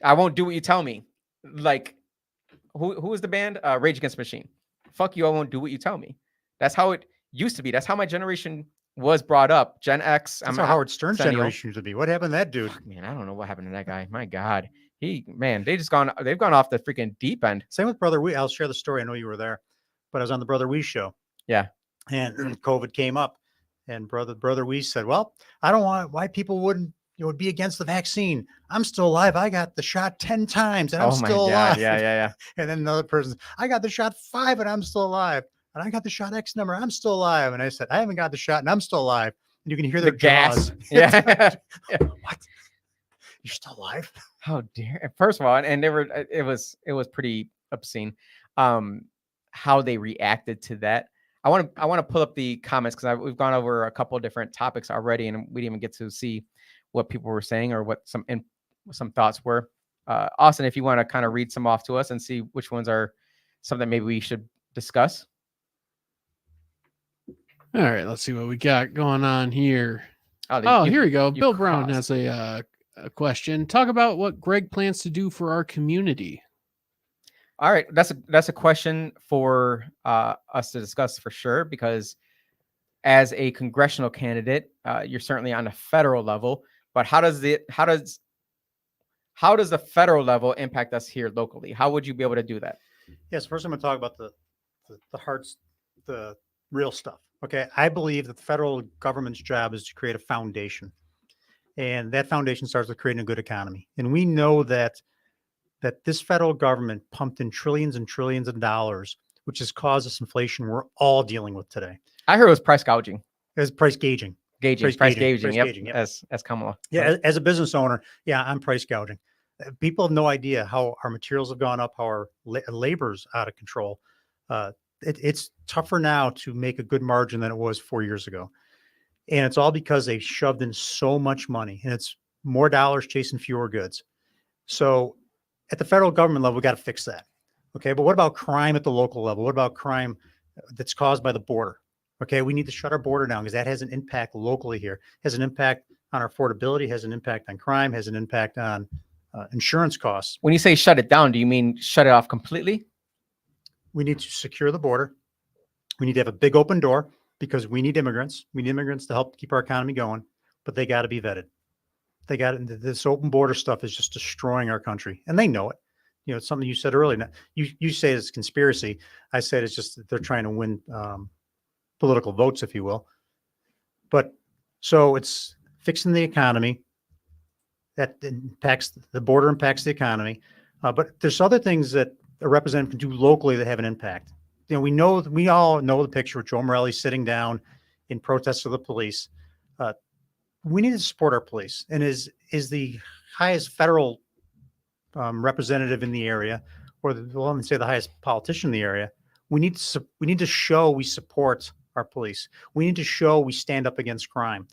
B: I won't do what you tell me. Like, who is the band? Rage Against the Machine. Fuck you. I won't do what you tell me. That's how it used to be. That's how my generation was brought up. Gen X.
C: That's how Howard Stern's generation used to be. What happened to that dude?
B: Man, I don't know what happened to that guy. My God. they've gone off the freaking deep end.
C: Same with Brother Wee. I'll share the story. I know you were there, but I was on the Brother Wee show.
B: Yeah.
C: And COVID came up, and Brother Wee said, "Well, I don't want why people would be against the vaccine. I'm still alive. I got the shot 10 times and I'm still alive."
B: Yeah.
C: And then another person, "I got the shot 5 and I'm still alive. And I got the shot X number. I'm still alive." And I said, "I haven't got the shot and I'm still alive." And you can hear their
B: The gas.
C: jaws.
B: Yeah.
C: What? You're still alive?
B: How dare! First of all, and it was pretty obscene, how they reacted to that. I want to pull up the comments because we've gone over a couple of different topics already, and we didn't even get to see what people were saying or what some thoughts were. Austin, if you want to kind of read some off to us and see which ones are something maybe we should discuss.
A: All right, let's see what we got going on here.
B: Oh,
A: Here we go.
B: you
A: Bill Brown
B: crossed.
A: has a question. Talk about what Gregg plans to do for our community.
B: All right, that's a question for us to discuss for sure, because as a congressional candidate, you're certainly on a federal level. But how does the federal level impact us here locally? How would you be able to do that?
C: Yes. First, I'm going to talk about the real stuff. Okay. I believe that the federal government's job is to create a foundation, and that foundation starts with creating a good economy. And we know that this federal government pumped in trillions and trillions of dollars, which has caused this inflation we're all dealing with today.
B: I heard it was price gouging.
C: As price gauging.
B: Price gauging. Yep.
C: Gauging, yep.
B: As Kamala.
C: Yeah. As a business owner, yeah, I'm price gouging. People have no idea how our materials have gone up, how our labor's out of control. It's tougher now to make a good margin than it was 4 years ago. And it's all because they shoved in so much money, and it's more dollars chasing fewer goods. So at the federal government level, we got to fix that. Okay. But what about crime at the local level? What about crime that's caused by the border? Okay. We need to shut our border down because that has an impact locally here, has an impact on our affordability, has an impact on crime, has an impact on insurance costs.
B: When you say shut it down, do you mean shut it off completely?
C: We need to secure the border. We need to have a big open door because we need immigrants. We need immigrants to help keep our economy going, but they got to be vetted. This open border stuff is just destroying our country, and they know it. It's something you said earlier. Now, you say it's conspiracy. I said it's just that they're trying to win political votes, if you will. But so it's fixing the economy. That impacts the border, impacts the economy. But there's other things that a representative can do locally that have an impact. We all know the picture with Joe Morelli sitting down in protest of the police. We need to support our police, and is the highest federal representative in the area, or let me say the highest politician in the area. We need to show we support our police. We need to show we stand up against crime.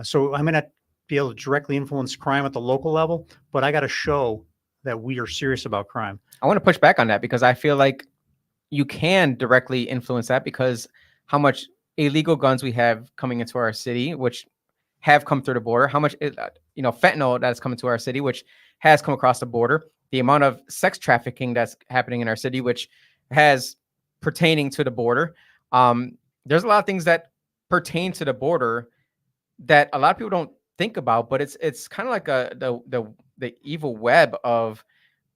C: So I may not be able to directly influence crime at the local level, but I got to show that we are serious about crime.
B: I want to push back on that because I feel like you can directly influence that because how much illegal guns we have coming into our city, which have come through the border, how much fentanyl that's coming to our city, which has come across the border, the amount of sex trafficking that's happening in our city, which has pertaining to the border. There's a lot of things that pertain to the border that a lot of people don't think about, but it's kind of like the evil web of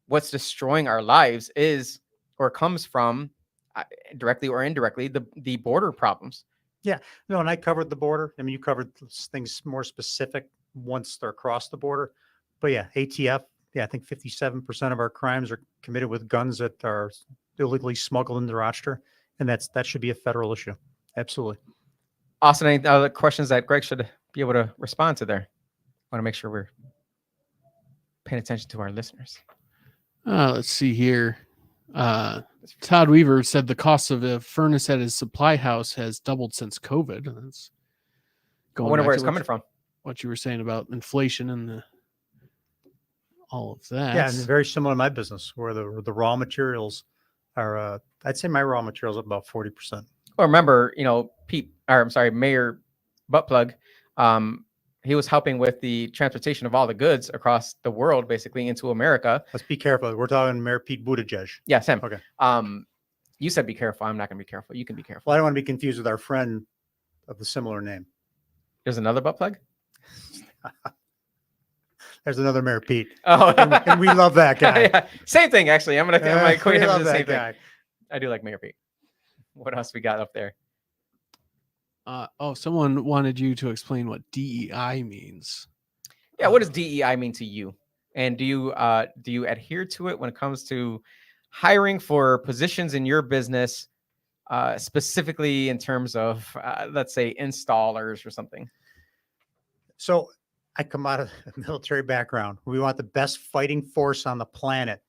B: what's destroying our lives is or comes from directly or indirectly the border problems.
C: Yeah, no, and I covered the border. I mean, you covered things more specific once they're across the border. But yeah, ATF, I think 57% of our crimes are committed with guns that are illegally smuggled into Rochester, and that should be a federal issue. Absolutely.
B: Austin, any other questions that Gregg should be able to respond to there? I want to make sure we're paying attention to our listeners.
A: Let's see here. Todd Weaver said the cost of a furnace at his supply house has doubled since COVID. That's
B: I wonder where it's coming from.
A: What you were saying about inflation and all of that.
C: Yeah, and very similar to my business, where the raw materials are. I'd say my raw materials up about 40%.
B: Well, remember, Mayor Buttplug, he was helping with the transportation of all the goods across the world, basically into America.
C: Let's be careful. We're talking Mayor Pete Buttigieg.
B: Yes, him.
C: Okay.
B: You said be careful. I'm not going to be careful. You can be careful.
C: Well, I don't want to be confused with our friend of the similar name.
B: There's another Buttplug?
C: There's another Mayor Pete.
B: Oh,
C: And we love that guy.
B: Yeah, same thing, actually. I'm gonna equate
C: we
B: him to
C: love
B: the same
C: that
B: thing.
C: guy.
B: I do like Mayor Pete. What else we got up there?
A: Someone wanted you to explain what DEI means.
B: Yeah, what does DEI mean to you? And do you adhere to it when it comes to hiring for positions in your business, specifically in terms of let's say installers or something?
C: So I come out of a military background. We want the best fighting force on the planet,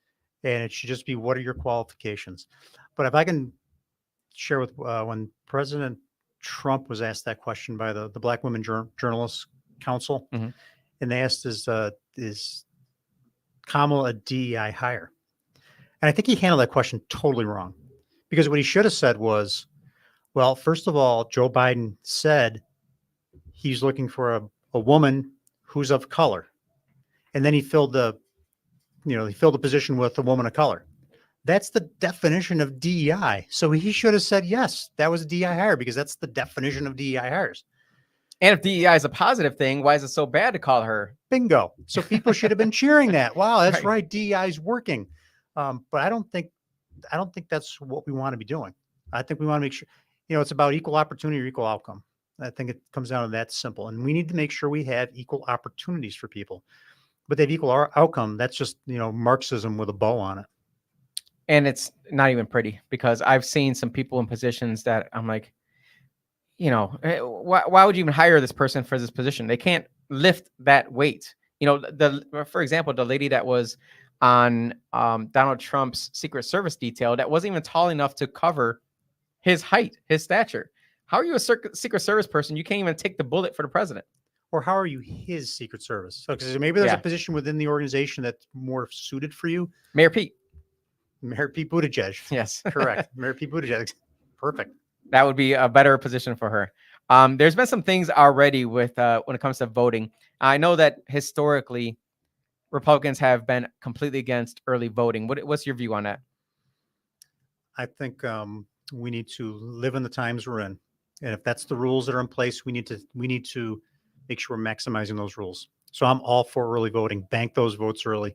C: and it should just be, what are your qualifications? But if I can share with when President Trump was asked that question by the Black Women Journalists Council,
B: Mhm.
C: and they asked, is Kamala a DEI hire? And I think he handled that question totally wrong, because what he should have said was, well, first of all, Joe Biden said he's looking for a woman who's of color. And then he filled the position with a woman of color. That's the definition of DEI. So he should have said, yes, that was a DEI hire, because that's the definition of DEI hires.
B: And if DEI is a positive thing, why is it so bad to call her?
C: Bingo. So people should have been cheering that. Wow, that's
B: Right.
C: right. DEI is working. But I don't think that's what we want to be doing. I think we want to make sure, it's about equal opportunity or equal outcome. I think it comes down to that simple. And we need to make sure we have equal opportunities for people. But that equal outcome, that's just, Marxism with a bow on it.
B: And it's not even pretty, because I've seen some people in positions that I'm like, why would you even hire this person for this position? They can't lift that weight. For example, the lady that was on Donald Trump's Secret Service detail that wasn't even tall enough to cover his height, his stature. How are you a Secret Service person? You can't even take the bullet for the president.
C: Or how are you his Secret Service? So, because maybe there's a position within the organization that's more suited for you.
B: Mayor Pete
C: Buttigieg.
B: Yes.
C: Correct. Mayor Pete Buttigieg. Perfect.
B: That would be a better position for her. There's been some things already with when it comes to voting. I know that historically Republicans have been completely against early voting. What's your view on that?
C: I think we need to live in the times we're in. And if that's the rules that are in place, we need to make sure we're maximizing those rules. So I'm all for early voting. Bank those votes early.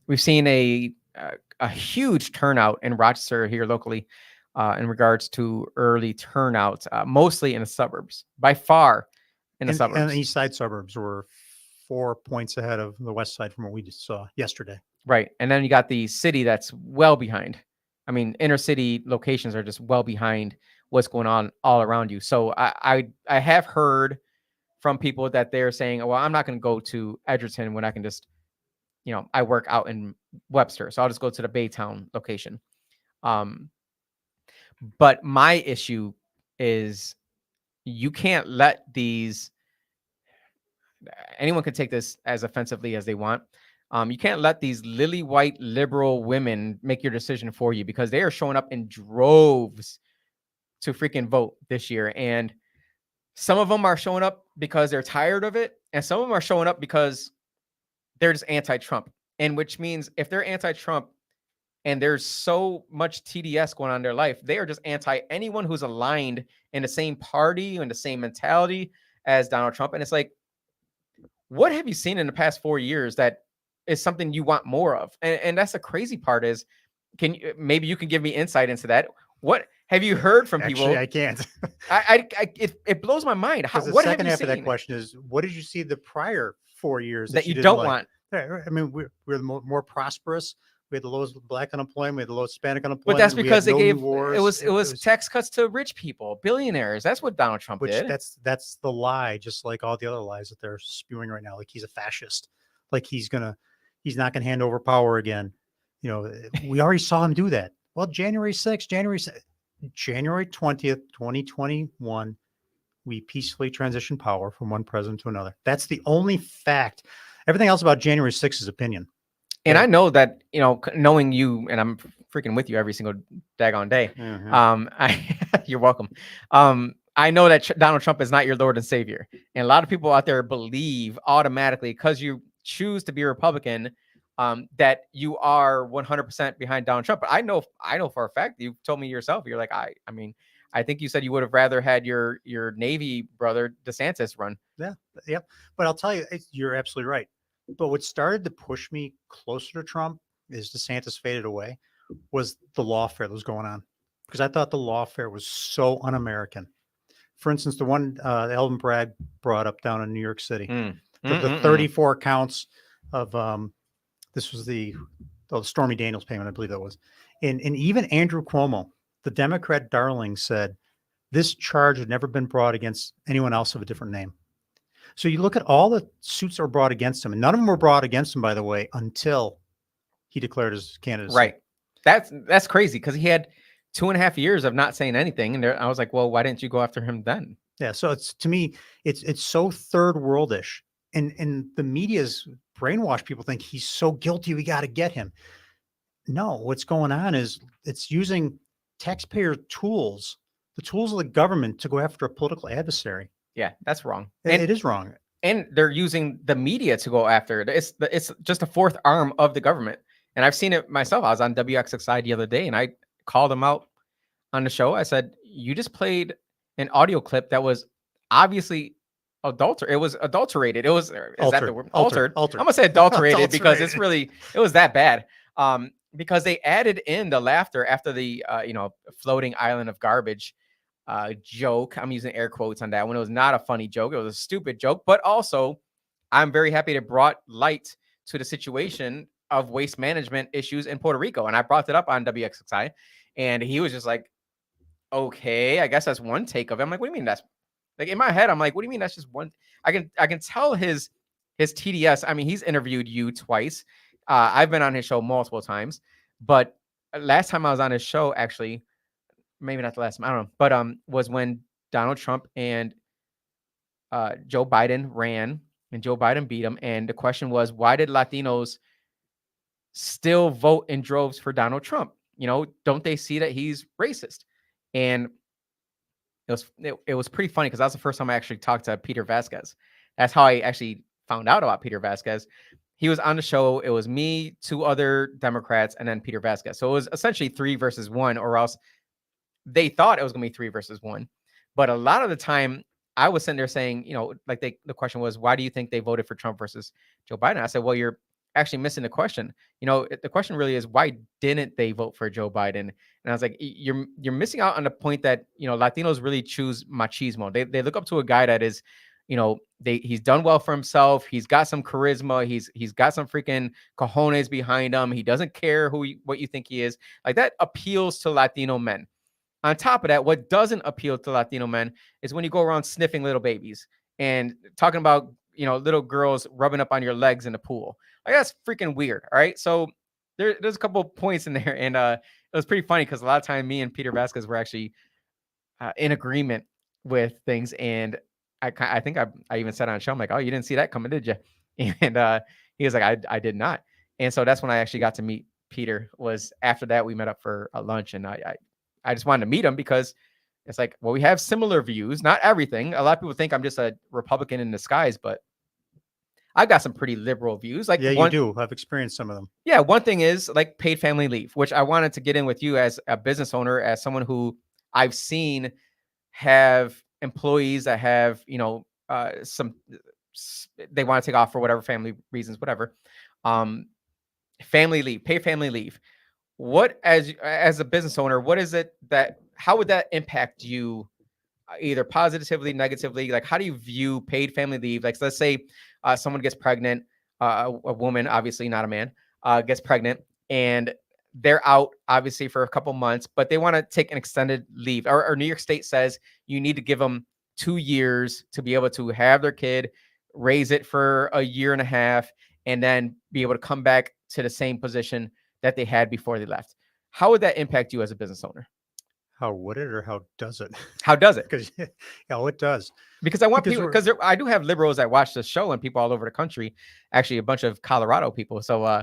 B: We've seen a huge turnout in Rochester here locally in regards to early turnout, mostly in the suburbs, by far in the suburbs.
C: And the east side suburbs were 4 points ahead of the west side from what we just saw yesterday.
B: Right. And then you got the city that's well behind. I mean, inner city locations are just well behind what's going on all around you. So I have heard from people that they're saying, well, I'm not going to go to Edgerton when I can just, I work out in Webster, so I'll just go to the Baytown location. But my issue is you can't let anyone can take this as offensively as they want. You can't let these lily white liberal women make your decision for you, because they are showing up in droves to freaking vote this year. And some of them are showing up because they're tired of it. And some of them are showing up because they're just anti-Trump. And which means if they're anti-Trump and there's so much TDS going on in their life, they are just anti anyone who's aligned in the same party and the same mentality as Donald Trump. And it's like, what have you seen in the past 4 years that is something you want more of? And that's the crazy part is, maybe you can give me insight into that. What have you heard from people?
C: Actually, I can't.
B: It blows my mind.
C: The
B: what
C: second
B: have
C: half of that question is, what did you see the prior 4 years
B: that you
C: didn't
B: don't
C: like?
B: want?
C: I mean, we're the more prosperous. We had the lowest black unemployment. We had the lowest Hispanic unemployment.
B: But that's because they gave
C: wars.
B: it was tax cuts to rich people, billionaires. That's what Donald Trump did.
C: That's the lie, just like all the other lies that they're spewing right now. Like he's a fascist. Like he's not gonna hand over power again. We already saw him do that. Well, January 20th, 2021, we peacefully transitioned power from one president to another. That's the only fact. Everything else about January 6th is opinion.
B: And I know that, knowing you, and I'm freaking with you every single daggone day.
C: Mm-hmm.
B: You're welcome. I know that Donald Trump is not your Lord and Savior. And a lot of people out there believe automatically, because you choose to be a Republican, that you are 100% behind Donald Trump. But I know for a fact, you told me yourself, you're like, I think you said you would have rather had your Navy brother DeSantis run.
C: Yeah. But I'll tell you, you're absolutely right. But what started to push me closer to Trump is DeSantis faded away was the lawfare that was going on, because I thought the lawfare was so un-American. For instance, the one Elvin Bragg brought up down in New York City, the 34 counts of this was the Stormy Daniels payment, I believe that was, and even Andrew Cuomo, the Democrat darling, said this charge had never been brought against anyone else of a different name. So you look at all the suits that were brought against him, and none of them were brought against him, by the way, until he declared his candidacy.
B: Right. That's crazy, because he had 2.5 years of not saying anything, and I was like, well, why didn't you go after him then?
C: Yeah. So it's, to me, it's so third worldish, and the media's brainwashed people think he's so guilty, we got to get him. No, what's going on is it's using taxpayer tools, the tools of the government, to go after a political adversary.
B: Yeah, that's wrong.
C: And it is wrong.
B: And they're using the media to go after it. It's just a fourth arm of the government. And I've seen it myself. I was on WXXI the other day, and I called them out on the show. I said, you just played an audio clip that was obviously it was adulterated. It was, is that the word? Altered. I'm going to say adulterated because it was that bad. Because they added in the laughter after the, floating island of garbage joke. I'm using air quotes on that one. It was not a funny joke. It was a stupid joke, but also I'm very happy it brought light to the situation of waste management issues in Puerto Rico. And I brought it up on WXXI, and he was just like, okay, I guess that's one take of it. I'm like, what do you mean that's, like, in my head, I'm like, what do you mean that's just one? I can tell his TDS. I mean, he's interviewed you twice. I've been on his show multiple times, but last time I was on his show, actually, maybe not the last time, I don't know, but was when Donald Trump and Joe Biden ran, and Joe Biden beat him. And the question was, why did Latinos still vote in droves for Donald Trump? Don't they see that he's racist? And it was pretty funny, because that was the first time I actually talked to Peter Vasquez. That's how I actually found out about Peter Vasquez. He was on the show. It was me, 2 other Democrats, and then Peter Vasquez. So it was essentially 3 versus 1, or else they thought it was going to be 3 versus 1. But a lot of the time I was sitting there saying, the question was, why do you think they voted for Trump versus Joe Biden? I said, well, you're actually missing the question. The question really is, why didn't they vote for Joe Biden? And I was like, you're missing out on the point that, Latinos really choose machismo. They look up to a guy that is, he's done well for himself. He's got some charisma. He's got some freaking cojones behind him. He doesn't care what you think he is. Like, that appeals to Latino men. On top of that, what doesn't appeal to Latino men is when you go around sniffing little babies and talking about, little girls rubbing up on your legs in the pool. Like, that's freaking weird. All right. So there's a couple of points in there, and it was pretty funny, because a lot of time me and Peter Vasquez were actually in agreement with things. And I think I even said on the show, I'm like, oh, you didn't see that coming, did you? And he was like, I did not. And so that's when I actually got to meet Peter. Was after that we met up for a lunch, and I just wanted to meet him, because it's like, well, we have similar views, not everything. A lot of people think I'm just a Republican in disguise, but I've got some pretty liberal views. Like,
C: yeah, you do. I've experienced some of them.
B: Yeah. One thing is like paid family leave, which I wanted to get in with you as a business owner, as someone who I've seen have employees that have, they want to take off for whatever family reasons, whatever. Family leave, pay family leave. What, as a business owner, what is it that, how would that impact you, either positively, negatively? Like, how do you view paid family leave? Like, so let's say someone gets pregnant, a woman, obviously not a man, gets pregnant, and they're out obviously for a couple months, but they want to take an extended leave, or New York State says you need to give them 2 years to be able to have their kid, raise it for a year and a half, and then be able to come back to the same position that they had before they left. How would that impact you as a business owner?
C: How would it, or how does it?
B: How does it?
C: Because it does.
B: Because I want people, because I do have liberals that watch the show, and people all over the country, actually a bunch of Colorado people. So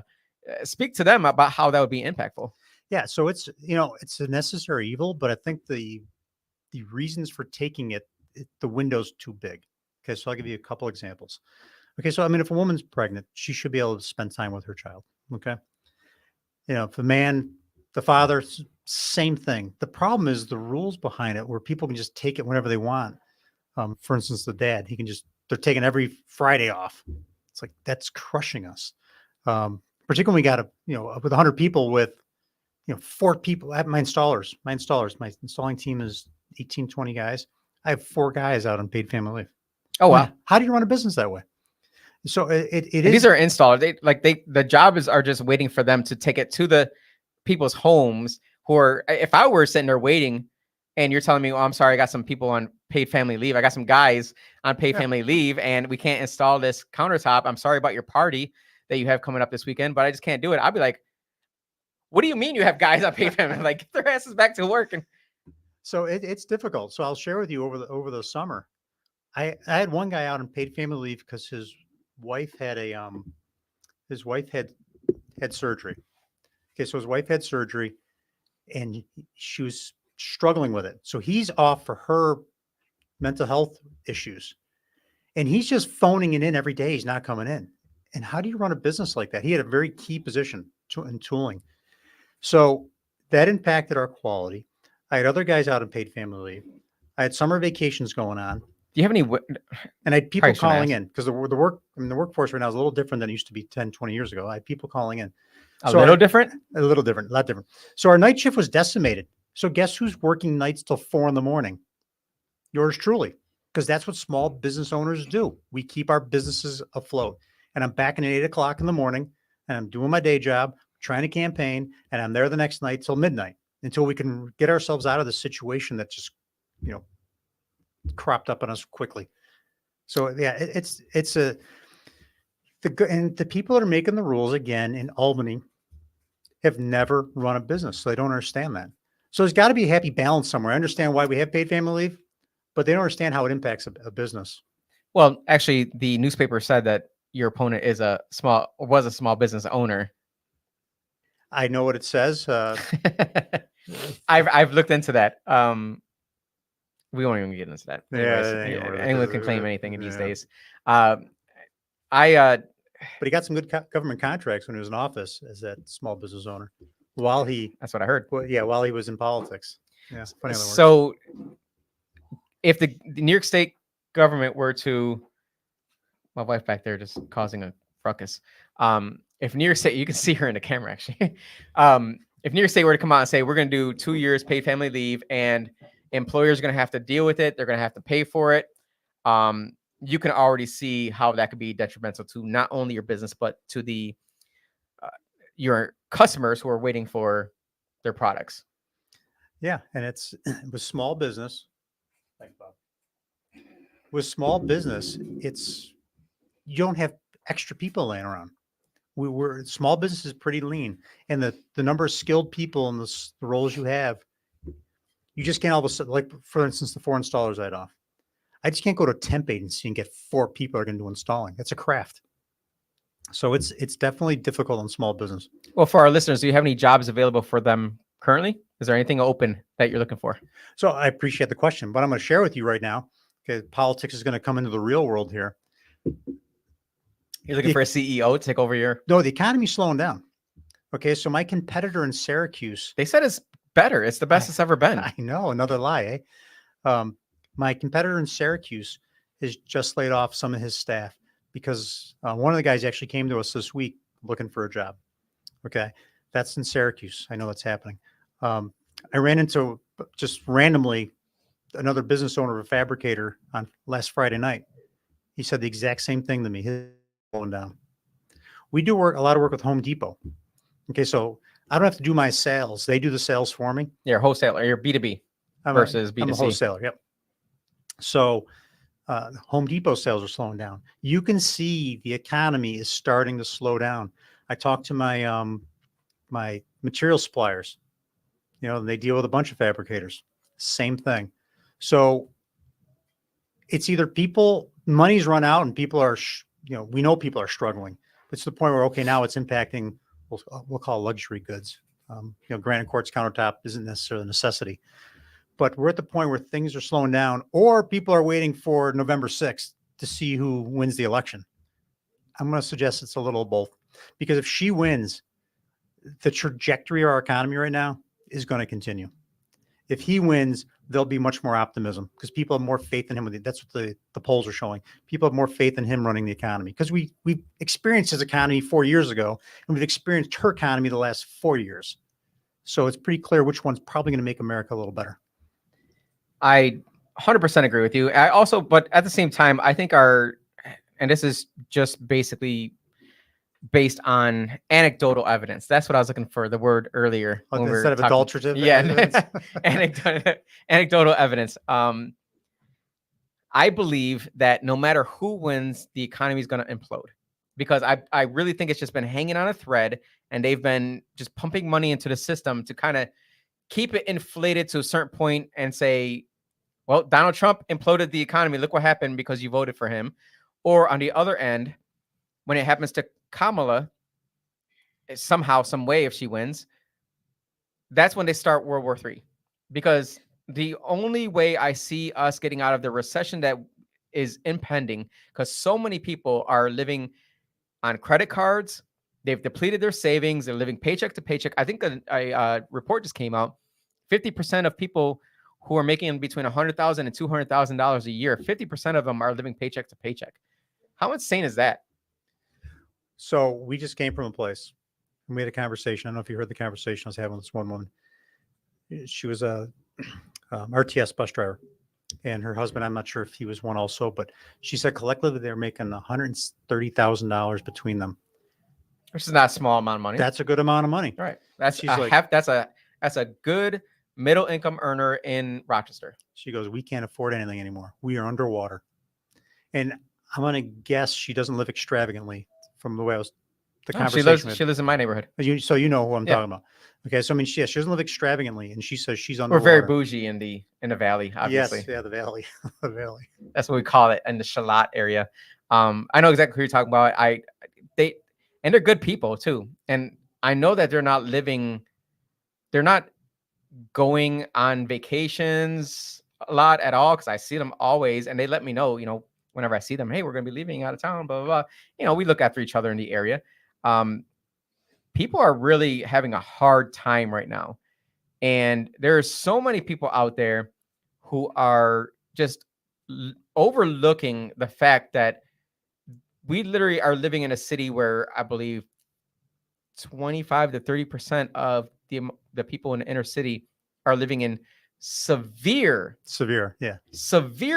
B: speak to them about how that would be impactful.
C: Yeah. So it's a necessary evil, but I think the reasons for taking it, the window's too big. Okay. So I'll give you a couple examples. Okay. So, I mean, if a woman's pregnant, she should be able to spend time with her child. Okay. If a man, the father, same thing. The problem is the rules behind it, where people can just take it whenever they want. For instance, the dad, they're taking every Friday off. It's It's like, that's crushing us. Particularly when we got with 100 people with, 4 people. I have my installers, my installing team is 18, 20 guys. I have 4 guys out on paid family leave.
B: Oh, wow.
C: How do you run a business that way? So it
B: And
C: is.
B: these are installers. The jobs are just waiting for them to take it to the people's homes who are, if I were sitting there waiting and you're telling me, oh, I'm sorry, I got some people on paid family leave. I got some guys on paid family leave and we can't install this countertop. I'm sorry about your party that you have coming up this weekend, but I just can't do it. I'll be like, what do you mean you have guys on paid family? Like, get their asses back to work. And
C: So it's difficult. So I'll share with you over the summer. I had one guy out on paid family leave because his wife had had surgery. Okay, so his wife had surgery and she was struggling with it. So he's off for her mental health issues. And he's just phoning it in every day. He's not coming in. And how do you run a business like that? He had a very key position in tooling. So that impacted our quality. I had other guys out on paid family leave. I had summer vacations going on.
B: do you have any?
C: And I had people
B: Probably shouldn't
C: calling
B: ask.
C: in because the workforce right now is a little different than it used to be 10, 20 years ago. I had people calling in.
B: A little different?
C: A little different, a lot different. So our night shift was decimated. So guess who's working nights till 4 a.m? Yours truly, because that's what small business owners do. We keep our businesses afloat. And I'm back in at 8 o'clock in the morning and I'm doing my day job, trying to campaign, and I'm there the next night till midnight until we can get ourselves out of the situation that just, cropped up on us quickly. So yeah, the people that are making the rules again in Albany have never run a business. So they don't understand that. So there's got to be a happy balance somewhere. I understand why we have paid family leave, but they don't understand how it impacts a business. Well,
B: Actually, the newspaper said that your opponent was a small business owner.
C: I know what it says.
B: I've looked into that. We won't even get into that.
C: Yeah,
B: Anyone can claim anything these days.
C: But he got some good government contracts when he was in office as that small business owner.
B: That's what I heard.
C: While he was in politics. Yeah. Funny how that works.
B: So, if the New York State government were to, my wife back there just causing a ruckus. If New York State, you can see her in the camera actually. If New York State were to come out and say we're going to do 2 years paid family leave and employers are going to have to deal with it, they're going to have to pay for it. You can already see how that could be detrimental to not only your business but to the your customers who are waiting for their products.
C: Yeah, and it was small business. Thanks, Bob. With small business, you don't have extra people laying around. Small business is pretty lean, and the number of skilled people in the roles you have, you just can't all of a sudden, like for instance, the 4 installers I had off. I just can't go to a temp agency and get 4 people that are going to do installing. That's a craft. So it's definitely difficult in small business.
B: Well, for our listeners, do you have any jobs available for them currently? Is there anything open that you're looking for?
C: So I appreciate the question, but I'm going to share with you right now. Okay, politics is going to come into the real world here.
B: You're looking for a CEO to take over your...
C: No, the economy's slowing down. Okay, so my competitor in Syracuse...
B: They said it's better. It's the best it's ever been.
C: I know, another lie, eh? My competitor in Syracuse has just laid off some of his staff because one of the guys actually came to us this week looking for a job. Okay, that's in Syracuse. I know that's happening. I ran into just randomly another business owner of a fabricator on last Friday night. He said the exact same thing to me. His going down. We do a lot of work with Home Depot. Okay, so I don't have to do my sales. They do the sales for me.
B: You're a wholesaler. You're B2B versus B2C.
C: I'm a wholesaler. Yep. So Home Depot sales are slowing down. You can see the economy is starting to slow down. I talked to my my material suppliers. They deal with a bunch of fabricators. Same thing. So it's either money's run out and people are, we know people are struggling. It's to the point where, okay, now it's impacting, we'll call luxury goods. Granite quartz countertop isn't necessarily a necessity, but we're at the point where things are slowing down or people are waiting for November 6th to see who wins the election. I'm going to suggest it's a little of both, because if she wins, the trajectory of our economy right now is going to continue. If he wins, there'll be much more optimism because people have more faith in him. That's what the polls are showing. People have more faith in him running the economy because we experienced his economy 4 years ago, and we've experienced her economy the last 4 years. So it's pretty clear which one's probably going to make America a little better.
B: I 100% agree with you. I also, but at the same time, I think and this is just basically based on anecdotal evidence. That's what I was looking for, the word earlier. When we
C: Instead of
B: talking,
C: adulterative.
B: yeah, anecdotal evidence. I believe that no matter who wins, the economy is going to implode, because I really think it's just been hanging on a thread, and they've been just pumping money into the system to kind of keep it inflated to a certain point and say, well, Donald Trump imploded the economy. Look what happened because you voted for him. Or on the other end, when it happens to Kamala, somehow, some way, if she wins, that's when they start World War III. Because the only way I see us getting out of the recession that is impending, because so many people are living on credit cards, they've depleted their savings, they're living paycheck to paycheck. I think a report just came out, 50% of people who are making between $100,000 and $200,000 a year, 50% of them are living paycheck to paycheck. How insane is that?
C: So we just came from a place and we had a conversation. I don't know if you heard the conversation I was having with this one woman. She was a RTS bus driver, and her husband, I'm not sure if he was one also, but she said collectively they're making $130,000 between them.
B: Which is not a small amount of money.
C: That's a good amount of money.
B: Right. That's
C: She's
B: that's a good middle income earner in Rochester.
C: She goes, we can't afford anything anymore. We are underwater. And I'm going to guess she doesn't live extravagantly from the way conversation.
B: She lives in my neighborhood.
C: So you know who I'm talking about. Okay. So I mean, she doesn't live extravagantly, and she says she's underwater.
B: We're very bougie in the valley, obviously.
C: Yes, yeah, the valley. The valley.
B: That's what we call it in the Charlotte area. I know exactly who you're talking about. And they're good people too. And I know that they're not going on vacations a lot at all, because I see them always, and they let me know, whenever I see them, hey, we're going to be leaving out of town, blah, blah, blah. We look after each other in the area. People are really having a hard time right now. And there's so many people out there who are just overlooking the fact that we literally are living in a city where I believe 25 to 30% of the people in the inner city are living in severe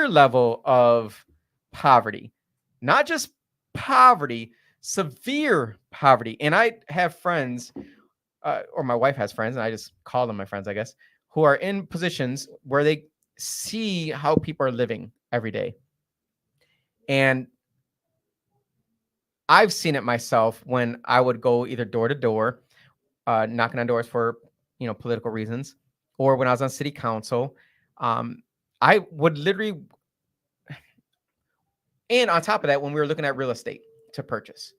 B: level of poverty. Not just poverty, severe poverty. And I have friends, or my wife has friends, and I just call them my friends, I guess, who are in positions where they see how people are living every day. And I've seen it myself when I would go either door to door, knocking on doors for, political reasons, or when I was on city council. I would literally, and on top of that, when we were looking at real estate to purchase,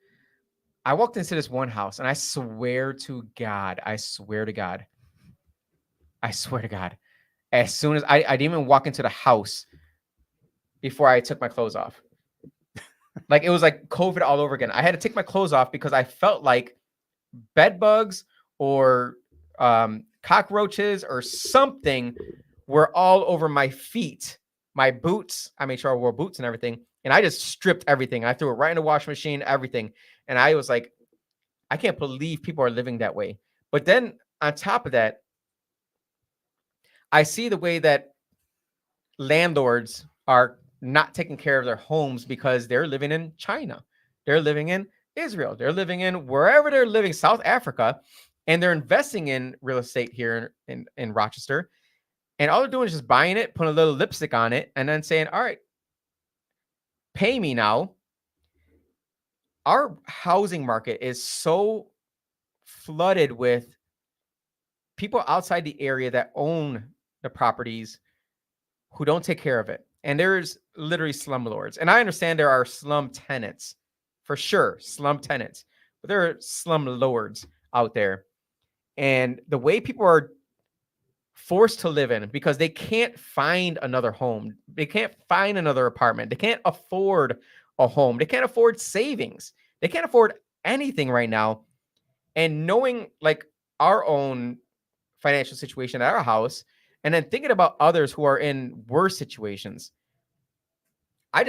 B: I walked into this one house, and I swear to God, as soon as I didn't even walk into the house before I took my clothes off. Like, it was like COVID all over again. I had to take my clothes off because I felt like bed bugs or cockroaches or something were all over my feet, my boots. I made sure I wore boots and everything. And I just stripped everything. I threw it right in the washing machine, everything. And I was like, I can't believe people are living that way. But then on top of that, I see the way that landlords are not taking care of their homes because they're living in China. They're living in Israel. They're living in wherever they're living, South Africa, and they're investing in real estate here in Rochester. And all they're doing is just buying it, putting a little lipstick on it, and then saying, all right, pay me now. Our housing market is so flooded with people outside the area that own the properties who don't take care of it. And there's literally slumlords. And I understand there are slum tenants, for sure, slum tenants, but there are slum lords out there. And the way people are forced to live in, because they can't find another home, they can't find another apartment, they can't afford a home, they can't afford savings, they can't afford anything right now. And knowing like our own financial situation at our house, and then thinking about others who are in worse situations. I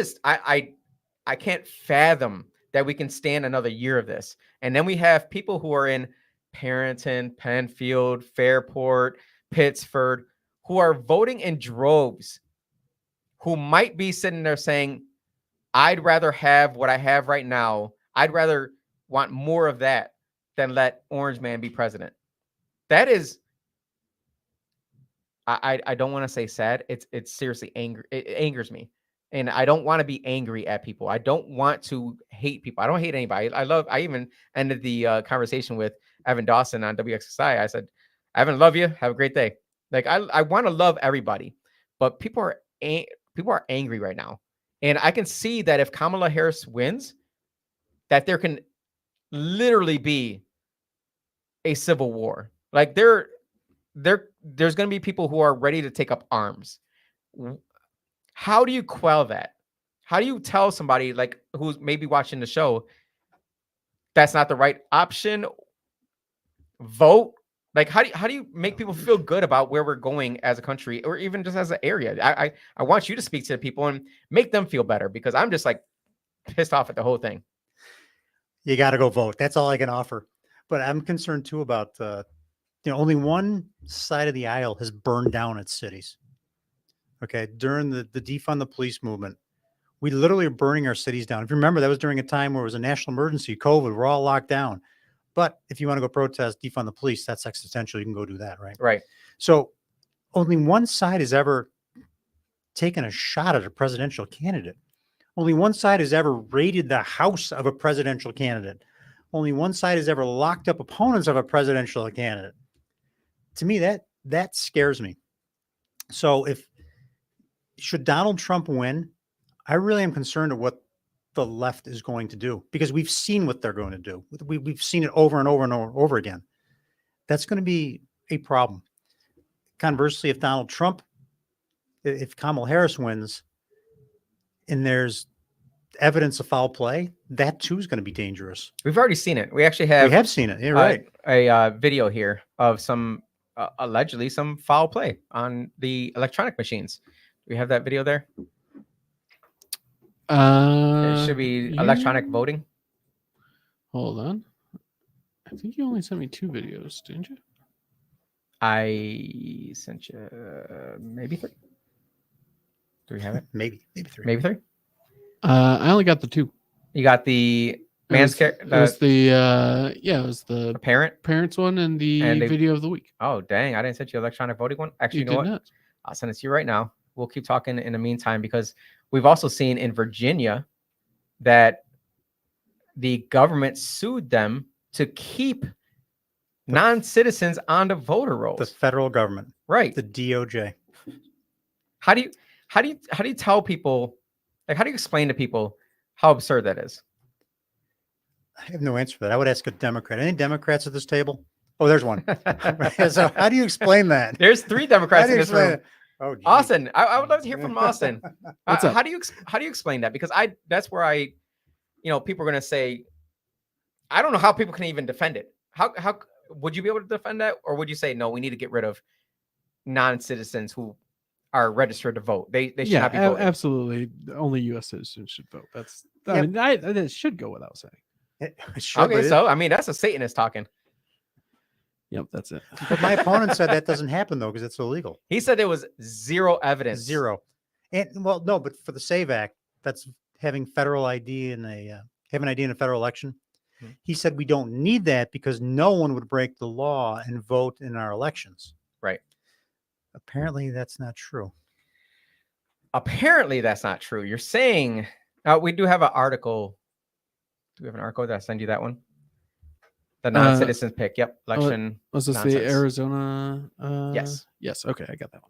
B: can't fathom that we can stand another year of this. And then we have people who are in Parenton, Penfield, Fairport, Pittsford, who are voting in droves, who might be sitting there saying, I'd rather have what I have right now. I'd rather want more of that than let Orange Man be president. That is, I don't want to say sad. It's seriously angry. It angers me. And I don't want to be angry at people. I don't want to hate people. I don't hate anybody. I even ended the conversation with Evan Dawson on WXSI. I said, Evan, love you. Have a great day. Like, I want to love everybody, but people are angry right now. And I can see that if Kamala Harris wins, that there can literally be a civil war. Like there's going to be people who are ready to take up arms. How do you quell that? How do you tell somebody like who's maybe watching the show that's not the right option? Vote. Like how do you make people feel good about where we're going as a country or even just as an area? I want you to speak to the people and make them feel better, because I'm just like pissed off at the whole thing.
C: You got to go vote. That's all I can offer. But I'm concerned too about only one side of the aisle has burned down its cities. Okay, during the defund the police movement, we literally are burning our cities down. If you remember, that was during a time where it was a national emergency, COVID, we're all locked down. But if you want to go protest, defund the police, that's existential. You can go do that, right?
B: Right.
C: So only one side has ever taken a shot at a presidential candidate. Only one side has ever raided the house of a presidential candidate. Only one side has ever locked up opponents of a presidential candidate. To me, that scares me. So should Donald Trump win, I really am concerned of what the left is going to do, because we've seen what they're going to do. We've seen it over and over and over again. That's going to be a problem. Conversely, if Kamala Harris wins and there's evidence of foul play, that too is going to be dangerous.
B: We've already seen it. We actually have
C: seen it. You're right.
B: A video here of some allegedly some foul play on the electronic machines. Do we have that video there? It should be electronic voting.
A: Hold on. I think you only sent me 2 videos, didn't you?
B: I sent you maybe 3. Do we have it?
C: Maybe 3.
B: Maybe 3.
A: I only got the 2.
B: You got the man's
A: It was the
B: parent
A: parents one and the video of the week.
B: Oh, dang. I didn't send you electronic voting one. Actually, you know what?
A: Not.
B: I'll send it to you right now. We'll keep talking in the meantime, because we've also seen in Virginia that the government sued them to keep non-citizens on the voter rolls.
C: The federal government,
B: right?
C: The DOJ.
B: How do you tell people? Like, how do you explain to people how absurd that is?
C: I have no answer for that. I would ask a Democrat. Any Democrats at this table? Oh, there's one. So how do you explain that?
B: There's 3 Democrats in this room.
C: Oh, geez.
B: Austin, I would love to hear from Austin. How do you explain that? Because that's where people are going to say, I don't know how people can even defend it. How would you be able to defend that? Or would you say, no, we need to get rid of non-citizens who are registered to vote? They should not be voting.
A: Absolutely. Only U.S. citizens should vote. That should go without saying.
B: Okay, so I mean, that's a Satanist talking.
A: Yep, that's it.
C: But my opponent said that doesn't happen though, because it's illegal.
B: He said there was 0 evidence.
C: 0. And well, no, but for the SAVE Act, that's having federal ID in having ID in a federal election. Mm-hmm. He said we don't need that because no one would break the law and vote in our elections.
B: Right.
C: Apparently, that's not true.
B: Apparently, that's not true. You're saying we do have an article. Do we have an article? Did I send you that one? The non-citizens pick. Yep. Election.
A: Was this
B: nonsense.
A: the Arizona?
B: Yes.
A: Yes. Okay. I got that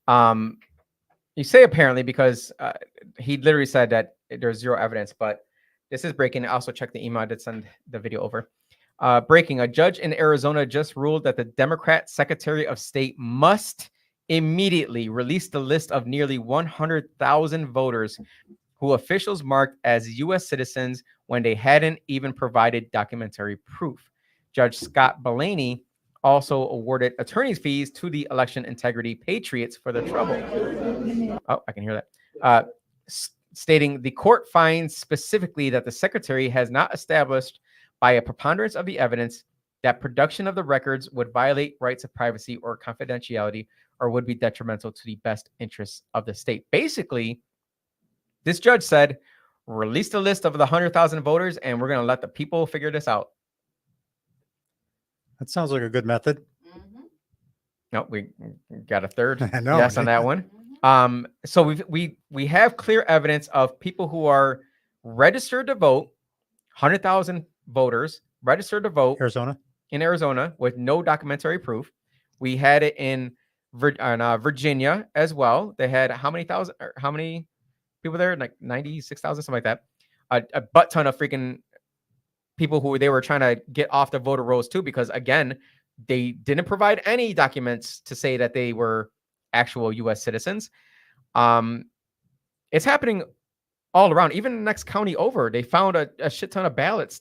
B: one. You say apparently because he literally said that there's 0 evidence, but this is breaking. Also check the email. I did send the video over. Breaking. A judge in Arizona just ruled that the Democrat Secretary of State must immediately release the list of nearly 100,000 voters who officials marked as U.S. citizens when they hadn't even provided documentary proof. Judge Scott Bellany also awarded attorney's fees to the election integrity patriots for their trouble. Oh, I can hear that. Stating the court finds specifically that the secretary has not established by a preponderance of the evidence that production of the records would violate rights of privacy or confidentiality or would be detrimental to the best interests of the state. Basically, this judge said, release the list of the 100,000 voters and we're going to let the people figure this out.
C: That sounds like a good method.
B: No, we got a third
C: I know,
B: yes on that one. So we have clear evidence of people who are registered to vote, 100,000 voters registered to vote in Arizona with no documentary proof. We had it in Virginia as well. They had how many people there? Like 96,000, something like that. A butt ton of freaking people who they were trying to get off the voter rolls too, because again, they didn't provide any documents to say that they were actual U.S. citizens. It's happening all around. Even the next county over, they found a shit ton of ballots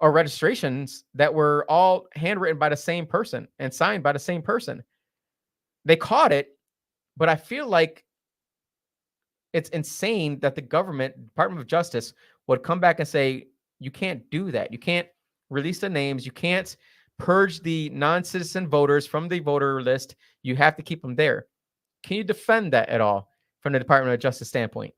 B: or registrations that were all handwritten by the same person and signed by the same person. They caught it, but I feel like it's insane that the government, Department of Justice, would come back and say, you can't do that. You can't release the names. You can't purge the non-citizen voters from the voter list. You have to keep them there. Can you defend that at all from the Department of Justice standpoint?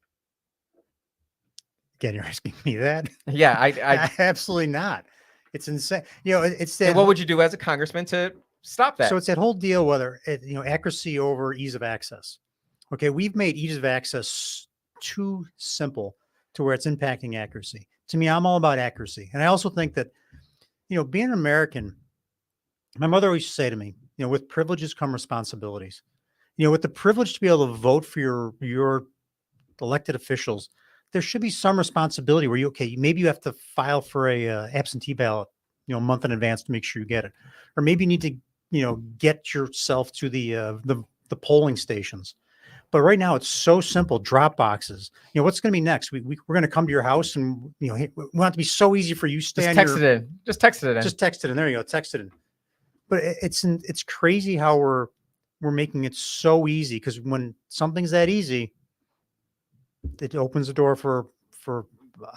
C: Again, you're asking me that?
B: Yeah, I
C: absolutely not. It's insane. It's that.
B: What would you do as a congressman to stop that?
C: So it's that whole deal, whether accuracy over ease of access. Okay, we've made ease of access too simple to where it's impacting accuracy. To me, I'm all about accuracy, and I also think that being an American. My mother always used to say to me, with privileges come responsibilities. With the privilege to be able to vote for your elected officials, there should be some responsibility where maybe you have to file for a absentee ballot, a month in advance to make sure you get it, or maybe you need to, get yourself to the polling stations. But right now it's so simple. Drop boxes. What's going to be next? We're going to come to your house and we want it to be so easy for you.
B: Just text it in. Just text it in.
C: Just text it in. There you go. Text it in. But it's crazy how we're making it so easy, because when something's that easy, it opens the door for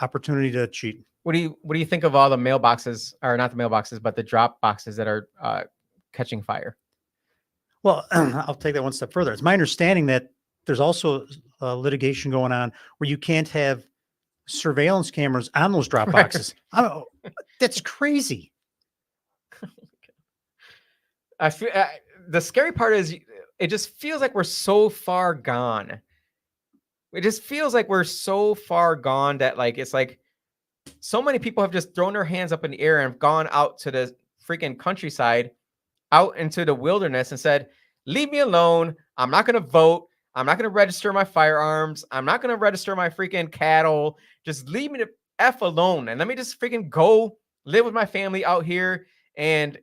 C: opportunity to cheat.
B: What do you think of all the mailboxes, or not the mailboxes, but the drop boxes that are catching fire?
C: Well, I'll take that one step further. It's my understanding that there's also litigation going on where you can't have surveillance cameras on those drop boxes. That's crazy.
B: I feel the scary part is it just feels like we're so far gone. It just feels like we're so far gone that it's like so many people have just thrown their hands up in the air and have gone out to the freaking countryside, out into the wilderness, and said, leave me alone. I'm not going to vote. I'm not going to register my firearms. I'm not going to register my freaking cattle. Just leave me the F alone. And let me just freaking go live with my family out here. And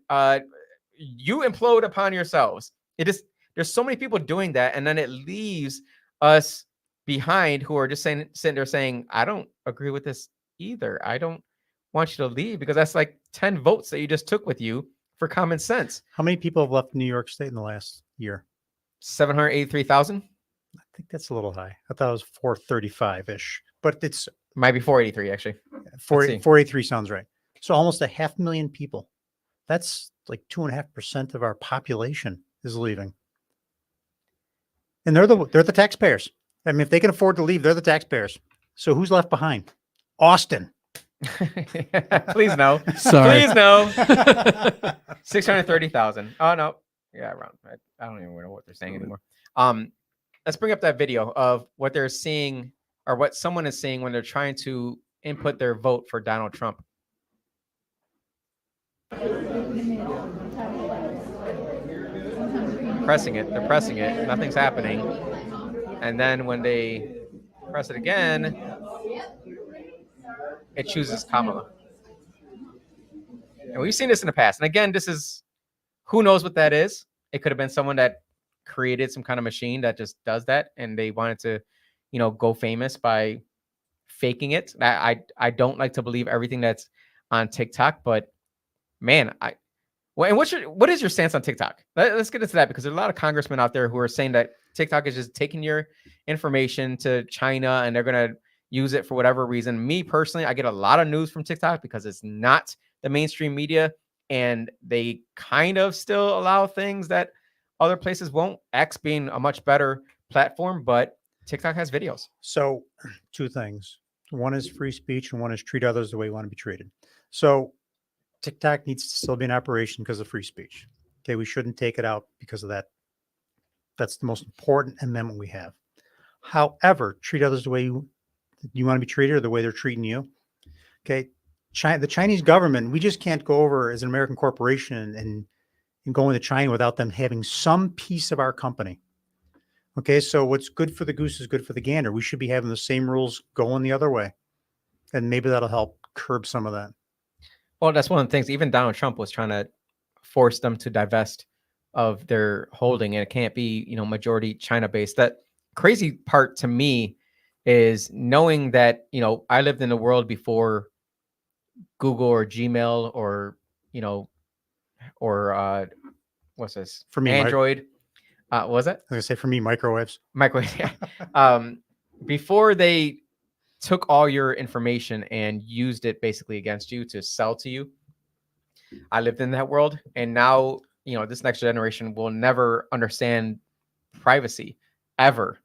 B: you implode upon yourselves. There's so many people doing that. And then it leaves us behind who are just sitting there saying, I don't agree with this either. I don't want you to leave, because that's like 10 votes that you just took with you for common sense.
C: How many people have left New York State in the last year?
B: 783,000.
C: I think that's a little high. I thought it was 435-ish, but it's
B: might be 483 actually.
C: 483 sounds right. So almost 500,000 people. That's like 2.5% of our population is leaving. And they're the taxpayers. I mean, if they can afford to leave, they're the taxpayers. So who's left behind? Austin.
B: Please no.
A: Sorry.
B: Please no. 630,000. Oh no. Yeah, around. I don't even know what they're saying anymore. Let's bring up that video of what they're seeing, or what someone is seeing when they're trying to input their vote for Donald Trump. Pressing it. They're pressing it. Nothing's happening. And then when they press it again, it chooses Kamala. And we've seen this in the past. And again, this is, who knows what that is? It could have been someone that created some kind of machine that just does that, and they wanted to, go famous by faking it. I don't like to believe everything that's on TikTok, but man, Well, and what is your stance on TikTok? Let's get into that, because there's a lot of congressmen out there who are saying that TikTok is just taking your information to China and they're going to use it for whatever reason. Me personally, I get a lot of news from TikTok because it's not the mainstream media, and they kind of still allow things that other places won't. X being a much better platform, but TikTok has videos.
C: So, two things. One is free speech, and one is treat others the way you want to be treated. So, TikTok needs to still be in operation because of free speech. Okay, we shouldn't take it out because of that. That's the most important amendment we have. However, treat others the way you want to be treated, or the way they're treating you. Okay, the Chinese government, we just can't go over as an American corporation and go into China without them having some piece of our company. Okay, so what's good for the goose is good for the gander. We should be having the same rules going the other way. And maybe that'll help curb some of that.
B: Well, that's one of the things. Even Donald Trump was trying to force them to divest of their holding, and it can't be, majority China based. That crazy part to me is knowing that, I lived in the world before Google or Gmail or, what's this?
C: For me,
B: Android. What was it?
C: I was gonna say, for me, microwaves.
B: Microwave. Yeah. Before they took all your information and used it basically against you to sell to you. I lived in that world, and now, this next generation will never understand privacy ever.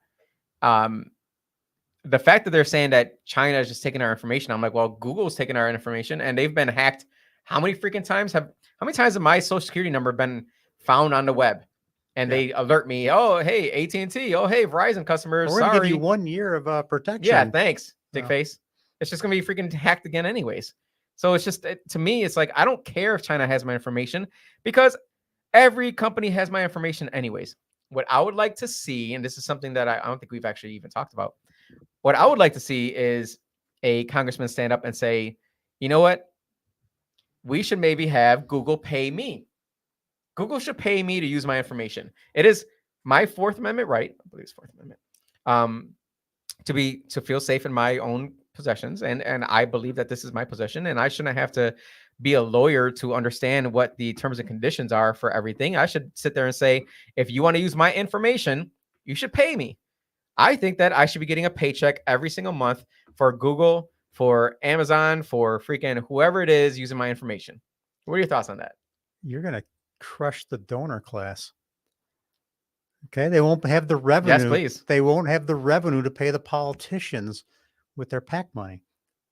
B: The fact that they're saying that China is just taking our information, I'm like, well, Google's taking our information, and they've been hacked. How many times have my social security number been found on the web? And they alert me, oh, hey, AT&T, oh, hey, Verizon customers,
C: We're going to
B: sorry.
C: give you 1 year of protection.
B: Yeah, thanks, dickface. It's just going to be freaking hacked again anyways. So it's just, to me, it's like, I don't care if China has my information, because every company has my information anyways. What I would like to see, and this is something that I don't think we've actually even talked about, what I would like to see is a congressman stand up and say, you know what? We should maybe have Google pay me. Google should pay me to use my information. It is my Fourth Amendment right, I believe it's Fourth Amendment, to feel safe in my own possessions. And I believe that this is my possession, and I shouldn't have to be a lawyer to understand what the terms and conditions are for everything. I should sit there and say, if you want to use my information, you should pay me. I think that I should be getting a paycheck every single month for Google, for Amazon, for freaking whoever it is using my information. What are your thoughts on that?
C: You're going to crush the donor class. Okay, they won't have the revenue.
B: Yes, please.
C: They won't have the revenue to pay the politicians with their PAC money.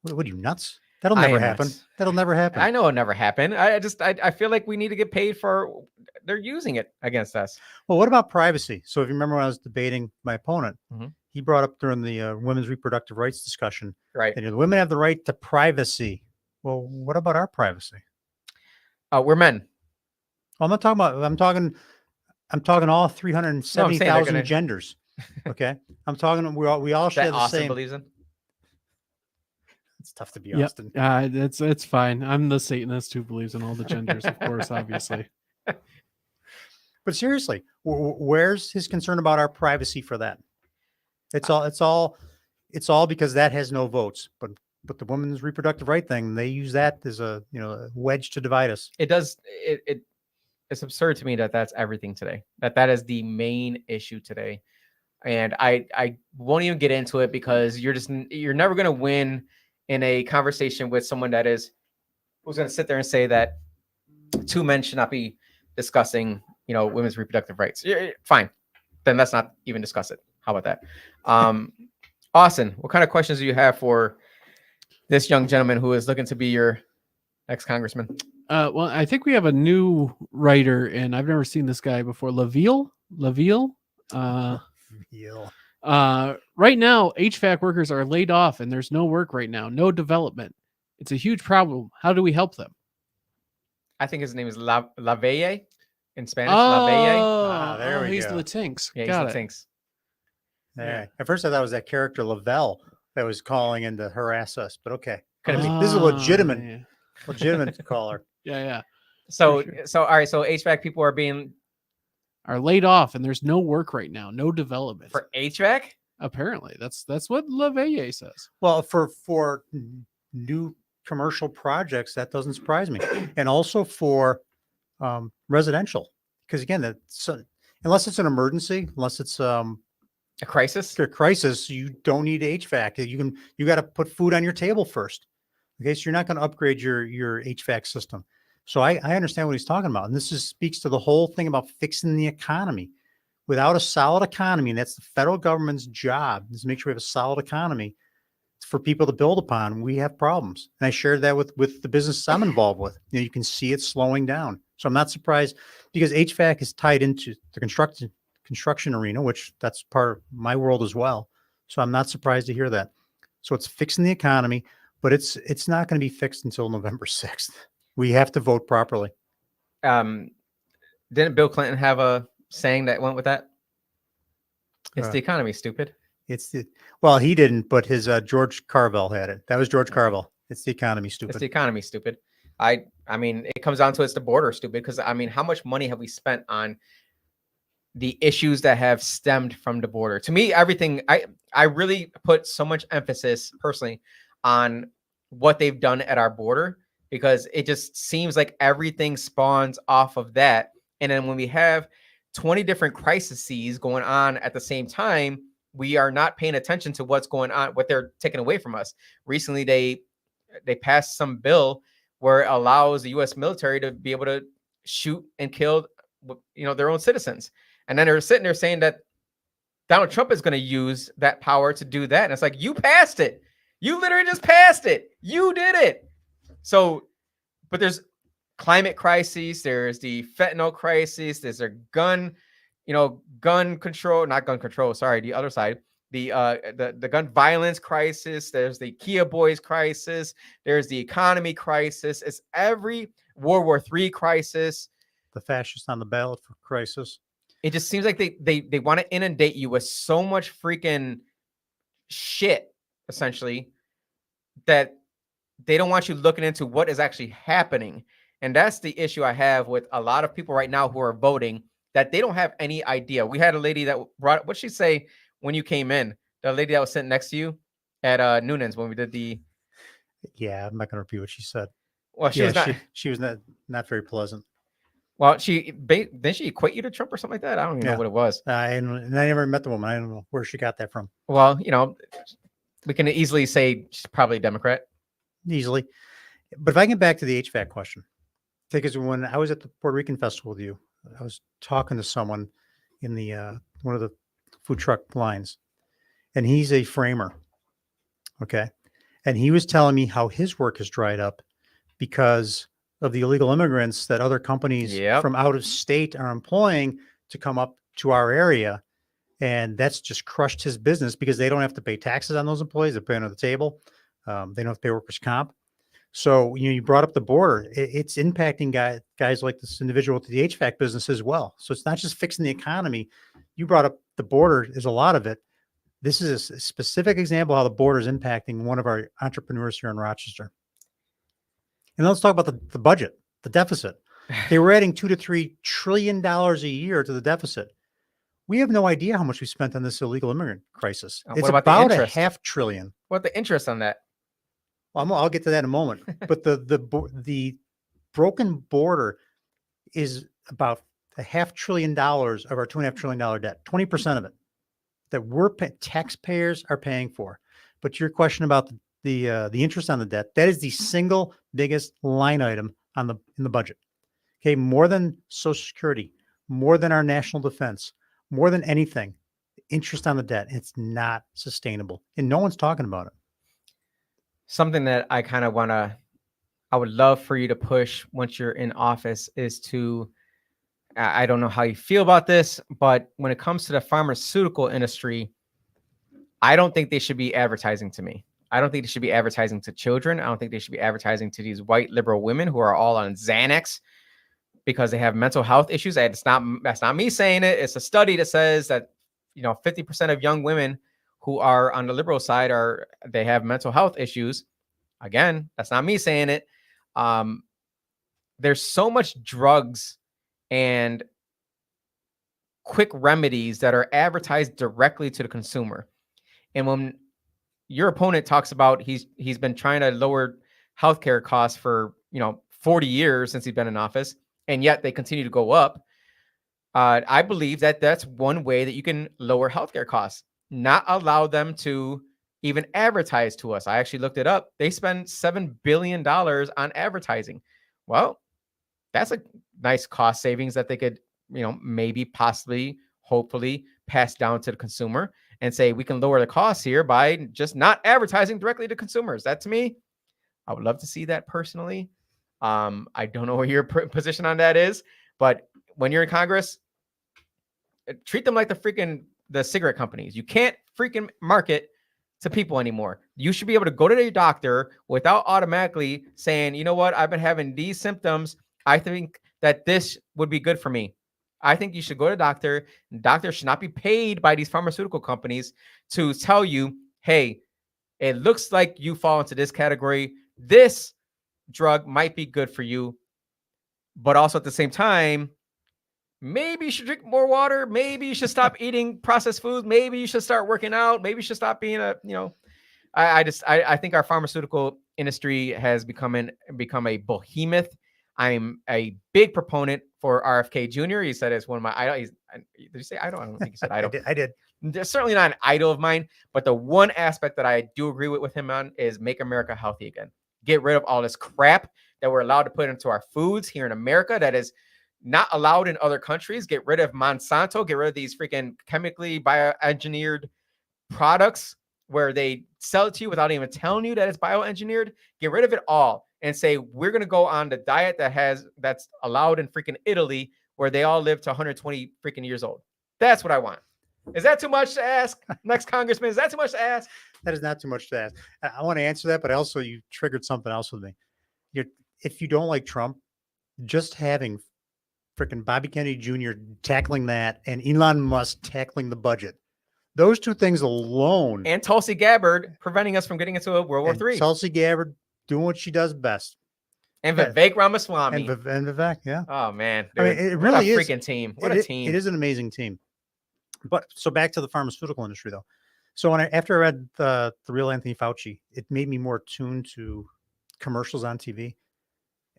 C: What are you, nuts? That'll never happen.
B: Nuts.
C: That'll never happen.
B: I know it'll never happen. I feel like we need to get paid for they're using it against us.
C: Well, what about privacy? So if you remember when I was debating my opponent,
B: Mhm.
C: he brought up during the women's reproductive rights discussion,
B: Right.
C: that the women have the right to privacy. Well, what about our privacy?
B: We're men.
C: Well, I'm not talking about, I'm talking all 370,000
B: gonna-
C: genders. Okay. I'm talking, we all share
B: That
C: the
B: Austin
C: same.
B: believes in.
C: It's tough to be
A: Yeah,
C: Austin.
A: it's fine. I'm the Satanist who believes in all the genders, of course, obviously.
C: But seriously, where's his concern about our privacy for that? It's all because that has no votes. But the women's reproductive right thing, they use that as a wedge to divide us.
B: It does. It's absurd to me that that's everything today. That is the main issue today, and I won't even get into it, because you're never going to win in a conversation with someone who's going to sit there and say that two men should not be discussing women's reproductive rights. Fine, then let's not even discuss it. How about that? Austin, what kind of questions do you have for this young gentleman who is looking to be your next congressman?
A: Well, I think we have a new writer, and I've never seen this guy before. Laville. Right now, HVAC workers are laid off, and there's no work right now, no development. It's a huge problem. How do we help them?
B: I think his name is Lavelle in Spanish. Lavelle.
C: There we
A: he's
C: go.
A: Latinx.
B: Yeah,
A: Got
B: he's
A: it.
B: Latinx.
C: Yeah. At first, I thought it was that character Lavelle that was calling in to harass us. But okay,
B: Could it be?
C: this is a legitimate
A: Yeah.
C: legitimate caller.
A: Yeah.
B: So
A: For
B: all right. So HVAC people are being
A: Are laid off, and there's no work right now, no development.
B: for HVAC.
A: Apparently, that's what Lavelle says.
C: Well, for new commercial projects, that doesn't surprise me. And also for residential, because again, unless it's an emergency, unless it's
B: A crisis.
C: a crisis, you don't need HVAC. You got to put food on your table first. Okay, so you're not going to upgrade your HVAC system. So I understand what he's talking about, and this speaks to the whole thing about fixing the economy. Without a solid economy, and that's the federal government's job, is to make sure we have a solid economy for people to build upon. We have problems, and I shared that with the business I'm involved with. You can see it slowing down. So I'm not surprised, because HVAC is tied into the construction arena, which that's part of my world as well. So I'm not surprised to hear that. So it's fixing the economy, but it's not going to be fixed until November 6th. We have to vote properly.
B: Didn't Bill Clinton have a saying that went with that? It's the economy, stupid.
C: Well, he didn't, but his George Carvel had it. That was George Carvel. It's the economy, stupid.
B: It's the economy, stupid. I mean, it comes down to it's the border, stupid. Because I mean, how much money have we spent on the issues that have stemmed from the border? To me, everything. I really put so much emphasis personally on what they've done at our border, because it just seems like everything spawns off of that. And then when we have 20 different crises going on at the same time, we are not paying attention to what's going on, what they're taking away from us. Recently, they passed some bill where it allows the U.S. military to be able to shoot and kill, their own citizens. And then they're sitting there saying that Donald Trump is going to use that power to do that. And it's like, you passed it. You literally just passed it. You did it. So, but there's climate crises. There's the fentanyl crisis. There's a gun control, not gun control. Sorry. The other side, the gun violence crisis. There's the Kia Boys crisis. There's the economy crisis. It's every World War III crisis.
C: The fascists on the ballot for crisis.
B: It just seems like they want to inundate you with so much freaking shit, essentially, that they don't want you looking into what is actually happening. And that's the issue I have with a lot of people right now who are voting, that they don't have any idea. We had a lady that brought, what'd she say when you came in? The lady that was sitting next to you at Noonan's when we did the...
C: Yeah, I'm not going to repeat what she said.
B: Well, she
C: was not very pleasant.
B: Well, didn't she equate you to Trump or something like that? I don't even know what it was.
C: I never met the woman. I don't know where she got that from.
B: Well, we can easily say she's probably a Democrat.
C: Easily. But if I get back to the HVAC question, because when I was at the Puerto Rican festival with you, I was talking to someone in the one of the food truck lines, and he's a framer. Okay. And he was telling me how his work has dried up because of the illegal immigrants that other companies from out of state are employing to come up to our area. And that's just crushed his business because they don't have to pay taxes on those employees. They're paying on the table. They don't have to pay workers' comp. So, you brought up the border. It's impacting guys like this individual to the HVAC business as well. So it's not just fixing the economy. You brought up the border is a lot of it. This is a specific example of how the border is impacting one of our entrepreneurs here in Rochester. And let's talk about the budget, the deficit. They were adding $2 to $3 trillion a year to the deficit. We have no idea how much we spent on this illegal immigrant crisis. It's about $500 billion.
B: What the interest on that?
C: Well, I'll get to that in a moment. But the broken border is about $500 billion of our $2.5 trillion debt, 20% of it that taxpayers are paying for. But your question about the interest on the debt, that is the single biggest line item in the budget. Okay, more than Social Security, more than our national defense, more than anything, interest on the debt. It's not sustainable, and no one's talking about it.
B: Something that I kind of I would love for you to push once you're in office is to, I don't know how you feel about this, but when it comes to the pharmaceutical industry, I don't think they should be advertising to me. I don't think they should be advertising to children. I don't think they should be advertising to these white liberal women who are all on Xanax because they have mental health issues. That's not me saying it. It's a study that says that, 50% of young women who are on the liberal side they have mental health issues. Again, that's not me saying it. There's so much drugs and quick remedies that are advertised directly to the consumer. And when your opponent talks about he's been trying to lower healthcare costs for 40 years since he's been in office, and yet they continue to go up. I believe that that's one way that you can lower healthcare costs, not allow them to even advertise to us. I actually looked it up. They spend $7 billion on advertising. Well, that's a nice cost savings that they could, maybe possibly, hopefully pass down to the consumer and say, we can lower the costs here by just not advertising directly to consumers. That, to me, I would love to see that personally. I don't know what your position on that is, but when you're in Congress, treat them like the cigarette companies. You can't freaking market to people anymore. You should be able to go to your doctor without automatically saying, you know what, I've been having these symptoms. I think that this would be good for me. I think you should go to a doctor. Doctors should not be paid by these pharmaceutical companies to tell you, hey, it looks like you fall into this category. This drug might be good for you. But also at the same time, maybe you should drink more water. Maybe you should stop eating processed foods. Maybe you should start working out. Maybe you should stop being I think our pharmaceutical industry has become a behemoth. I'm a big proponent for RFK Jr. He said it's one of my idols. Did you say idol? I don't think he said idol.
C: I did.
B: They're certainly not an idol of mine, but the one aspect that I do agree with him on is make America healthy again. Get rid of all this crap that we're allowed to put into our foods here in America that is not allowed in other countries. Get rid of Monsanto. Get rid of these freaking chemically bioengineered products where they sell it to you without even telling you that it's bioengineered. Get rid of it all and say, we're going to go on the diet that's allowed in freaking Italy, where they all live to 120 freaking years old. That's what I want. Is that too much to ask? Next congressman, is that too much to ask?
C: That is not too much to ask. I want to answer that, but also you triggered something else with me. If you don't like Trump, just having freaking Bobby Kennedy Jr. tackling that and Elon Musk tackling the budget, those two things alone,
B: and Tulsi Gabbard preventing us from getting into a World War III.
C: Tulsi Gabbard doing what she does best.
B: And Vivek Ramaswamy.
C: And Vivek, yeah.
B: Oh, man.
C: Dude. I mean, it really
B: what a freaking team. What a team.
C: It is an amazing team. But so back to the pharmaceutical industry, though. So after I read the real Anthony Fauci, it made me more tuned to commercials on TV.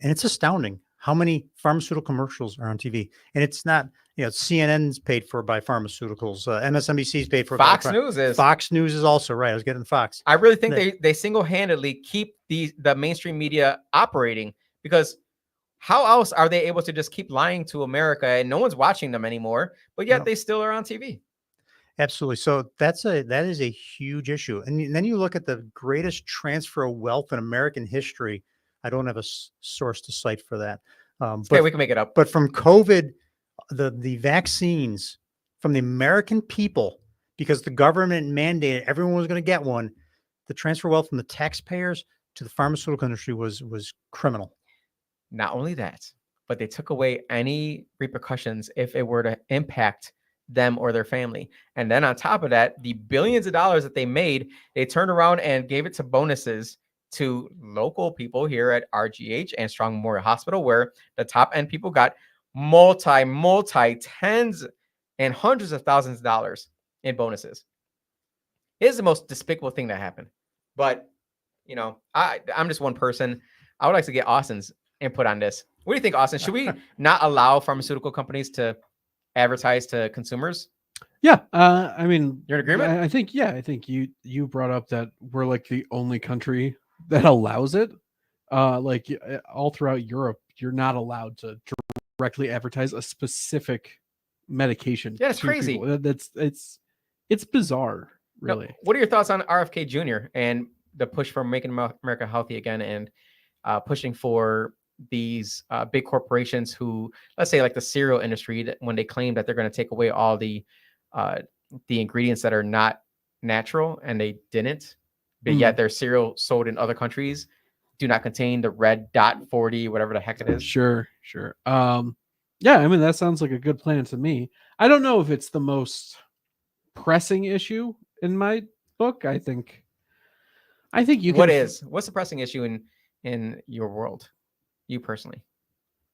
C: And it's astounding how many pharmaceutical commercials are on TV. And it's not, CNN's paid for by pharmaceuticals. MSNBC's paid for
B: Fox News is.
C: Fox News is also, right. I was getting Fox.
B: I really think they single-handedly keep the mainstream media operating, because how else are they able to just keep lying to America and no one's watching them anymore, but yet they still are on TV?
C: Absolutely. So that is a huge issue. And then you look at the greatest transfer of wealth in American history. I don't have a source to cite for that.
B: But we can make it up.
C: But from COVID, the vaccines from the American people, because the government mandated everyone was going to get one, the transfer of wealth from the taxpayers to the pharmaceutical industry was criminal.
B: Not only that, but they took away any repercussions if it were to impact them or their family. And then on top of that, the billions of dollars that they made, they turned around and gave it to bonuses to local people here at RGH and Strong Memorial Hospital, where the top end people got multi tens and hundreds of thousands of dollars in bonuses. It is the most despicable thing that happened. But, I'm just one person. I would like to get Austin's input on this. What do you think, Austin? Should we not allow pharmaceutical companies to advertise to consumers?
A: Yeah. I mean,
B: you're in agreement?
A: I think you brought up that we're like the only country that allows it. Like all throughout Europe, you're not allowed to directly advertise a specific medication.
B: Yeah, it's crazy.
A: People. It's bizarre, really.
B: Now, what are your thoughts on RFK Jr. and the push for making America healthy again, and pushing for these big corporations who, let's say like the cereal industry, that when they claim that they're going to take away all the ingredients that are not natural, and they didn't, but yet their cereal sold in other countries do not contain the red dot 40, whatever the heck it is.
A: Sure. Yeah, I mean, that sounds like a good plan to me. I don't know if it's the most pressing issue in my book. I think you can.
B: What's the pressing issue in your world, you personally?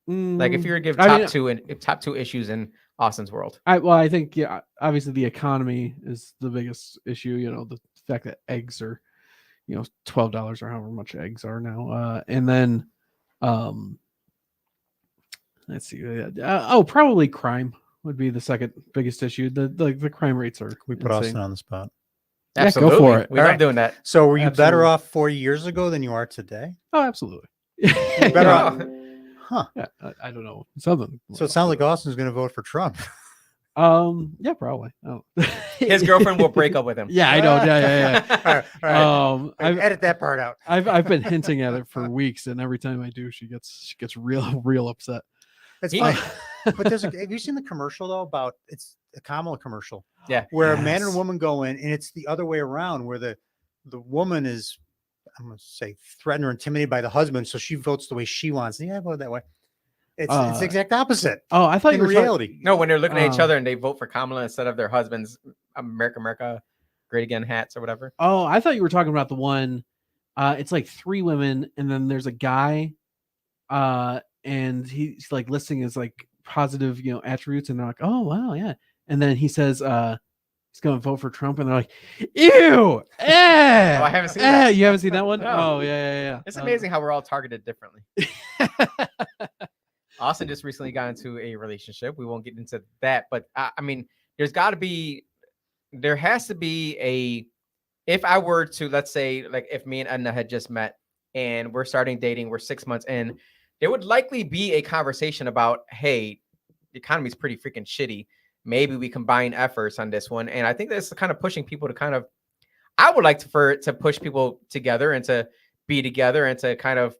B: Like if you were to give top two issues in Austin's world.
A: I think, obviously the economy is the biggest issue. The fact that eggs are, $12 or however much eggs are now. And then Let's see. Probably crime would be the second biggest issue. The crime rates are
C: We put
A: insane.
C: Austin on the spot.
A: Yeah, go
B: Absolutely.
A: for it.
B: We
C: All
B: love
C: right.
B: doing that.
C: So were you better
A: Absolutely.
C: off 4 years ago than you are today?
A: Oh, absolutely.
C: You're better
A: Yeah.
C: off. Huh.
A: Yeah, I don't know. Something.
C: So it sounds like Austin's going to vote for Trump.
A: Yeah, probably. Oh.
B: His girlfriend will break up with him.
A: Yeah, I know. Yeah.
C: All right. Edit that part out.
A: I've been hinting at it for weeks, and every time I do, she gets real upset.
C: It's
B: He-
C: fine. But have you seen the commercial though about it's a Kamala commercial?
B: Yeah.
C: Where a man and
A: Yes.
C: a woman go in, and it's the other way around, where the woman is, I'm going to say, threatened or intimidated by the husband, so she votes the way she wants. Yeah, I vote that way. It's the exact opposite
A: Oh, I thought
C: in
A: you were talking-
C: reality.
B: No, when they're looking at each
A: Oh.
B: other and they vote for Kamala instead of their husband's America, Great Again hats or whatever.
A: Oh, I thought you were talking about the one. It's like 3 women, and then there's a guy, and he's like listing his like positive, attributes, and they're like, "Oh wow, yeah." And then he says, he's going to vote for Trump, and they're like, "Ew, eh."
B: Oh, I haven't seen that.
A: You haven't seen that one?
B: No.
A: Oh yeah.
B: It's amazing how we're all targeted differently. Austin just recently got into a relationship. We won't get into that, but I mean, there has to be if I were to, let's say, like if me and Edna had just met and we're starting dating, we're 6 months in, there would likely be a conversation about, hey, the economy's pretty freaking shitty. Maybe we combine efforts on this one. And I think that's kind of pushing people to I would like to push people together and to be together and to kind of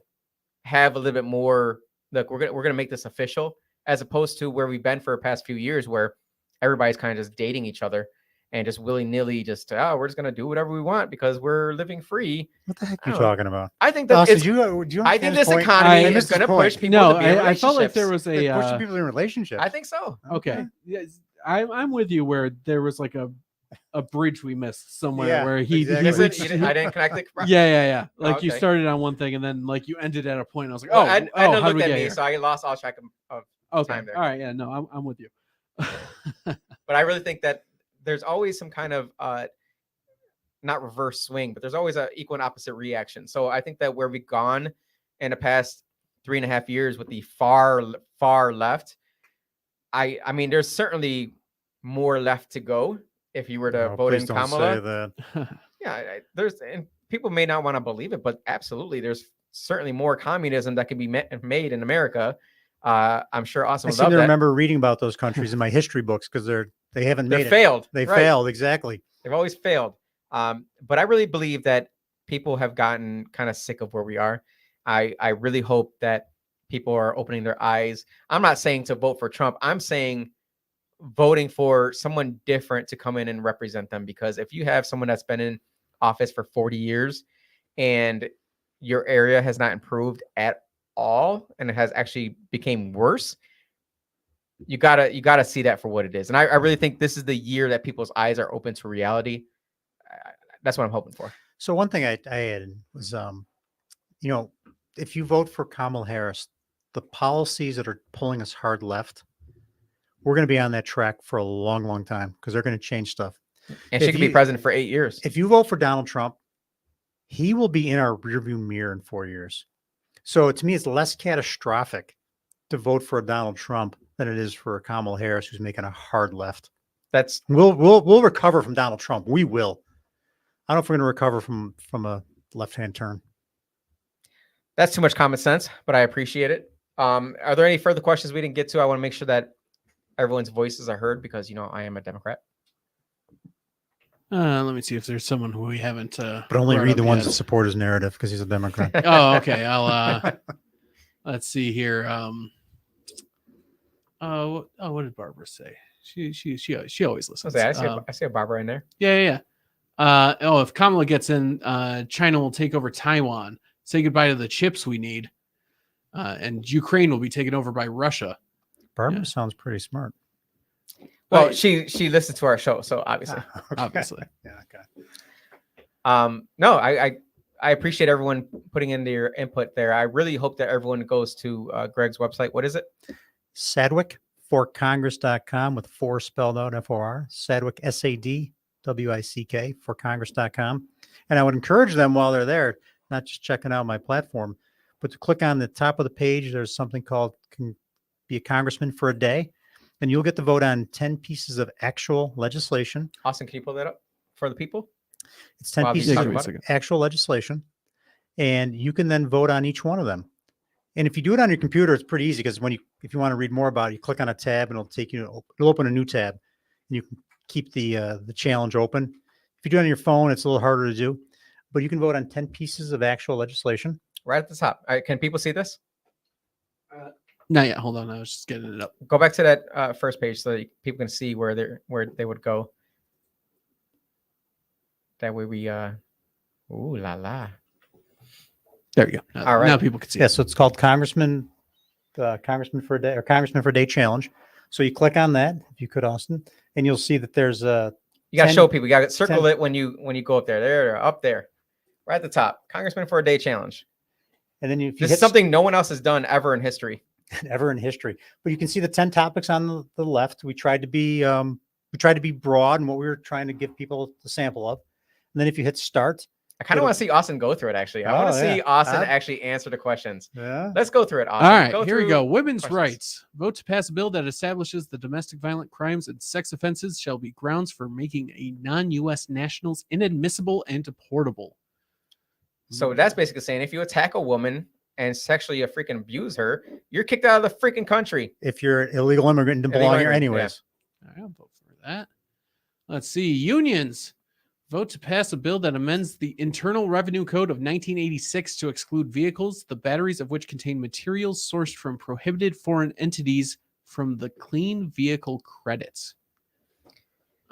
B: have a little bit more, look, we're gonna make this official, as opposed to where we've been for the past few years where everybody's kind of just dating each other and just willy-nilly we're just gonna do whatever we want because we're living free.
C: What the heck
B: I
C: are you
B: don't know.
C: talking about?
B: I think that
C: Austin,
B: it's,
C: do you
B: I think
C: understand his
B: this
C: point?
B: economy
C: I
B: is
C: missed his
B: going to
C: point.
B: push people
A: No,
B: to be in
A: I felt like there
B: relationships.
A: was
C: They're
A: a.
C: pushing people in relationships.
B: I think so.
A: Okay. Yes, I'm with you where there was like a bridge we missed somewhere
C: Yeah,
A: where he
C: exactly.
B: Is it?
A: reached-
B: I didn't connect it.
A: yeah. Like you
B: okay.
A: started on one thing and then like you ended at a point. I was like,
B: Well,
A: oh,
B: Edna
A: how did
B: looked
A: we
B: at
A: get
B: me,
A: here?
B: so I lost all track of
A: Okay,
B: time there.
A: all right, yeah, no, I'm with you.
B: But I really think that there's always some kind of not reverse swing, but there's always an equal and opposite reaction. So I think that where we've gone in the past 3.5 years with the far left, I mean, there's certainly more left to go if you were to
C: No,
B: vote
C: please
B: in
C: don't
B: Kamala.
C: say that.
B: Yeah, there's, and people may not want to believe it, but absolutely, there's certainly more communism that can be made in America. I'm sure Austin
C: I
B: would
C: seem
B: love
C: to
B: that.
C: remember reading about those countries in my history books because they haven't
B: They're
C: made it.
B: failed.
C: They
B: Right.
C: failed exactly.
B: They've always failed. But I really believe that people have gotten kind of sick of where we are. I really hope that people are opening their eyes. I'm not saying to vote for Trump. I'm saying voting for someone different to come in and represent them. Because if you have someone that's been in office for 40 years and your area has not improved at all and it has actually became worse, you gotta see that for what it is. And I really think this is the year that people's eyes are open to reality. That's what I'm hoping for.
C: So one thing I added was, if you vote for Kamala Harris, the policies that are pulling us hard left, we're going to be on that track for a long, long time because they're going to change stuff.
B: And she
C: If
B: could be
C: you-
B: president for 8 years.
C: If you vote for Donald Trump, he will be in our rearview mirror in 4 years. So to me, it's less catastrophic to vote for a Donald Trump than it is for a Kamala Harris who's making a hard left.
B: That's
C: We'll recover from Donald Trump. We will. I don't know if we're going to recover from a left-hand turn.
B: too much common sense, but I appreciate it. Are there any further questions we didn't get to? I want to make sure that everyone's voices are heard because I am a Democrat.
A: Let me see if there's someone who we haven't.
C: But only
A: brought
C: read
A: up
C: the ones
A: yet.
C: that support his narrative because he's a Democrat.
A: Oh, okay. I'll. Let's see here. What did Barbara say? She always listens.
B: I see a Barbara in there.
A: Yeah. If Kamala gets in, China will take over Taiwan. Say goodbye to the chips we need, and Ukraine will be taken over by Russia.
C: Barbara
A: Yeah.
C: sounds pretty smart.
B: Well,
A: Well,
B: she listens to our show, so obviously.
C: Okay.
A: obviously.
C: Yeah. Okay.
B: No, I appreciate everyone putting in their input there. I really hope that everyone goes to Gregg's website. What is it?
C: Sadwick for Congress.com with 4 spelled out FOR. Sadwick SADWICK for Congress.com. And I would encourage them while they're there, not just checking out my platform, but to click on the top of the page. There's something called be a congressman for a day, and you'll get to vote on 10 pieces of actual legislation.
B: Austin, can you pull that up for the people?
C: It's 10
B: While we
C: pieces
B: talk
C: of
B: about it.
C: actual legislation, and you can then vote on each one of them. And if you do it on your computer, it's pretty easy because if you want to read more about it, you click on a tab and it'll open a new tab, and you can keep the challenge open. If you do it on your phone, it's a little harder to do, but you can vote on 10 pieces of actual legislation.
B: Right at the top. All right, can people see this?
A: Not yet. Hold on. I was just getting it up.
B: Go back to that first page so that people can see where they would go. That way we ooh la la.
A: There you go.
B: All right.
A: Now people can see.
C: Yeah,
A: it.
C: so it's called Congressman for a Day or Congressman for a Day Challenge. So you click on that, if you could, Austin, and you'll see that there's a.
B: You gotta
C: 10
B: show people. You gotta circle
C: 10
B: it when you go up there. There, up there, right at the top. Congressman for a Day challenge.
C: And then if you
B: This
C: hit
B: is something no one else has done ever in history.
C: ever in history, but you can see the 10 topics on the left. We tried to be broad in what we were trying to give people the sample of. And then if you hit start,
B: I kind of want to see Austin go through it. Actually, I want to see
C: yeah.
B: Austin actually answer the questions.
C: yeah,
B: Let's go through it, Austin.
A: All right,
B: Go
A: here we
B: through
A: go. Women's
B: questions.
A: rights. Vote to pass a bill that establishes the domestic violent crimes and sex offenses shall be grounds for making a non-U.S. nationals inadmissible and deportable.
B: So that's basically saying if you attack a woman and sexually freaking abuse her, you're kicked out of the freaking country.
C: if you're an illegal immigrant and
B: Illegal
C: belong here
B: immigrant, yeah.
C: anyways.
A: All right, I'll vote for that. Let's see. Unions. Vote to pass a bill that amends the Internal Revenue Code of 1986 to exclude vehicles, the batteries of which contain materials sourced from prohibited foreign entities from the clean vehicle credits.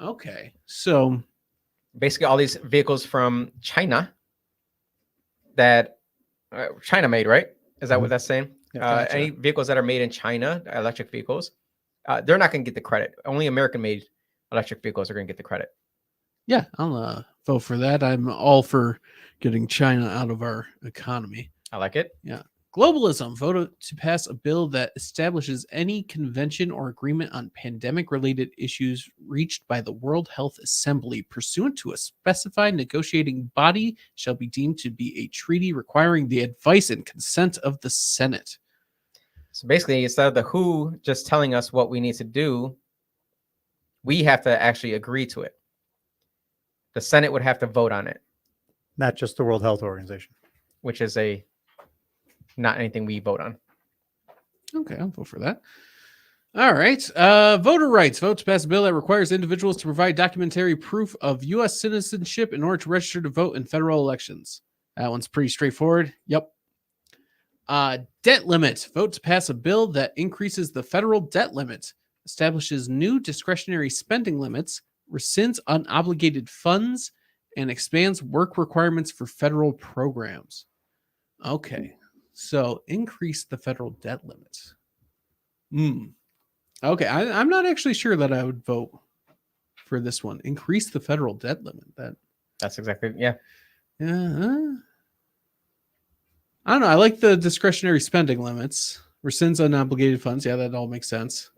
A: Okay, so
B: Basically, all these vehicles from China that China made, right? Is that what that's saying?
C: Yeah, gotcha.
B: Any vehicles that are made in China, electric vehicles, they're not going to get the credit. Only American-made electric vehicles are going to get the credit.
A: yeah, I'll vote for that. I'm all for getting China out of our economy.
B: I like it.
A: Globalism. Vote to pass a bill that establishes any convention or agreement on pandemic-related issues reached by the World Health Assembly pursuant to a specified negotiating body shall be deemed to be a treaty requiring the advice and consent of the Senate.
B: So basically, instead of the WHO just telling us what we need to do, we have to actually agree to it. The Senate would have to vote on it,
C: Not just the World Health Organization.
B: which is not anything we vote on.
A: Okay, I'll vote for that. All right. Voter rights. Vote to pass a bill that requires individuals to provide documentary proof of U.S. citizenship in order to register to vote in federal elections. That one's pretty straightforward. Yep. Debt limit. Vote to pass a bill that increases the federal debt limit, establishes new discretionary spending limits, rescinds unobligated funds, and expands work requirements for federal programs. Okay. So increase the federal debt limit. Okay, I'm not actually sure that I would vote for this one. Increase the federal debt limit.
B: That's exactly, yeah.
A: I don't know. I like the discretionary spending limits. Rescinds unobligated funds. Yeah, that all makes sense.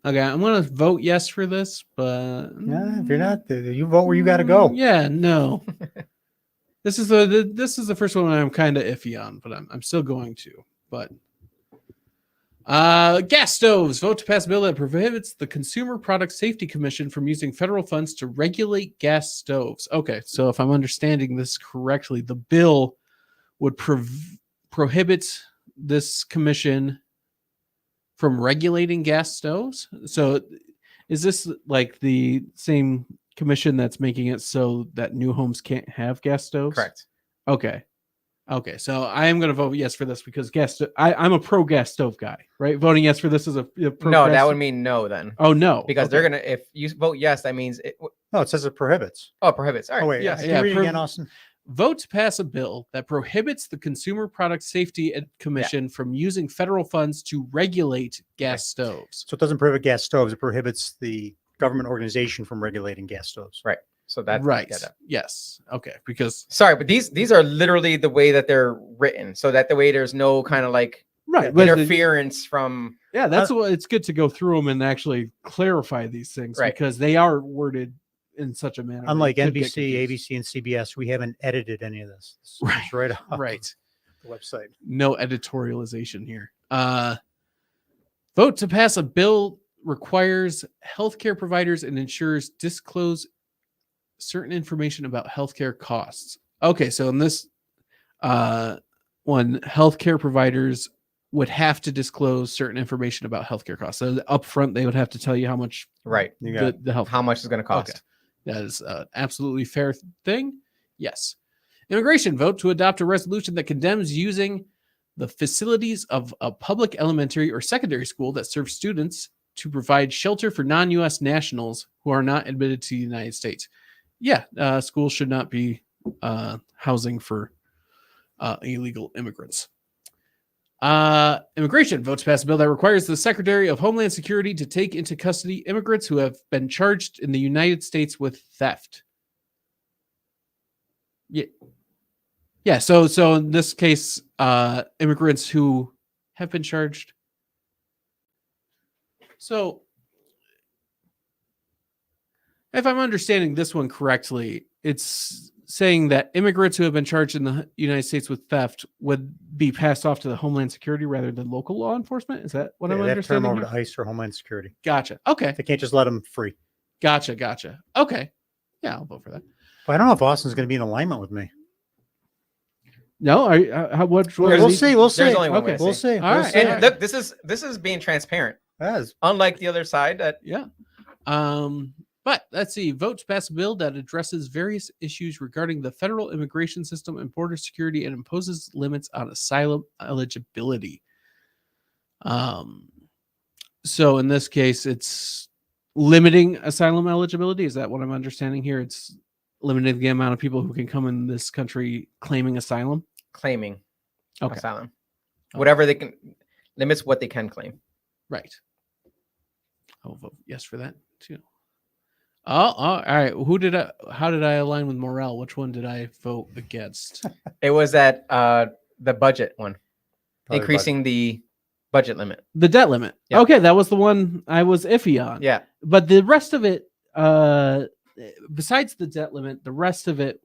A: Okay, I'm gonna vote yes for this, but
C: Yeah, if you're not, you vote where you got to go.
A: Yeah, no. This is the first one I'm kind of iffy on, but I'm still going to. But gas stoves. Vote to pass a bill that prohibits the Consumer Product Safety Commission from using federal funds to regulate gas stoves. Okay, so if I'm understanding this correctly, the bill would prohibit this commission from regulating gas stoves. So is this like the same commission that's making it so that new homes can't have gas stoves?
B: Correct.
A: Okay. So I am going to vote yes for this because I'm a pro gas stove guy, right? Voting yes for this is a pro
B: No,
A: gas
B: that
A: stove.
B: would mean no then.
A: Oh no,
B: Because
A: okay.
B: they're going to, if you vote yes, that means it
C: No, it says it prohibits.
B: prohibits. All right.
C: Oh, wait.
B: Yes.
C: Can
A: yeah,
C: you read it again, Austin?
A: Vote to pass a bill that prohibits the Consumer Product Safety Commission from using federal funds to regulate gas stoves.
C: So it doesn't prohibit gas stoves. It prohibits the government organization from regulating gas stoves.
B: Right. So that,
A: Right.
B: yeah, that-
A: Yes. Okay. Because
B: Sorry, but these are literally the way that they're written, so that the way there's no kind of like
A: right. but
B: interference from.
A: yeah, that's what it's good to go through them and actually clarify these things
B: Right.
A: because they are worded in such a manner. that
C: Unlike
A: you could get
C: NBC,
A: confused.
C: ABC, and CBS, we haven't edited any of this. It's
A: Right.
C: right off
A: Right.
C: the website.
A: No editorialization here. Vote to pass a bill requires healthcare providers and insurers disclose certain information about healthcare costs. Okay, so in this one, healthcare providers would have to disclose certain information about healthcare costs. So up front, they would have to tell you how much
B: Right.
C: You got
A: the health
B: How much is going to cost?
A: Okay. That is absolutely fair thing. Yes. Immigration vote to adopt a resolution that condemns using the facilities of a public elementary or secondary school that serves students to provide shelter for non-U.S. nationals who are not admitted to the United States. Yeah, schools should not be housing for illegal immigrants. Immigration vote to pass a bill that requires the Secretary of Homeland Security to take into custody immigrants who have been charged in the United States with theft. Yeah. So in this case, immigrants who have been charged. So, if I'm understanding this one correctly, it's saying that immigrants who have been charged in the United States with theft would be passed off to the Homeland Security rather than local law enforcement. Is that what I'm
C: they have to turn them
A: understanding?
C: over to ICE or Homeland Security.
A: Gotcha. Okay.
C: They can't just let them free.
A: Gotcha. Okay. Yeah, I'll vote for that.
C: But I don't know if Austin's going to be in alignment with me.
A: No, what
C: We'll see. We'll see.
B: There's only one way
A: Okay.
B: to
C: We'll
B: see.
C: see.
A: All
C: We'll
A: right.
C: see.
B: And look, this is being transparent.
C: Yes.
B: Unlike the other side that
A: Yeah. But let's see. Vote to pass a bill that addresses various issues regarding the federal immigration system and border security and imposes limits on asylum eligibility. So in this case, it's limiting asylum eligibility. Is that what I'm understanding here? It's limiting the amount of people who can come in this country claiming asylum.
B: claiming
A: Okay.
B: asylum. Whatever they can limits what they can claim.
A: Right. I'll vote yes for that too. Oh, all right. How did I align with Morel? Which one did I vote against?
B: It was that the budget one.
C: Probably
B: Increasing the budget limit.
A: The debt limit.
B: Yeah.
A: Okay, that was the one I was iffy on.
B: Yeah.
A: But the rest of it, besides the debt limit, the rest of it,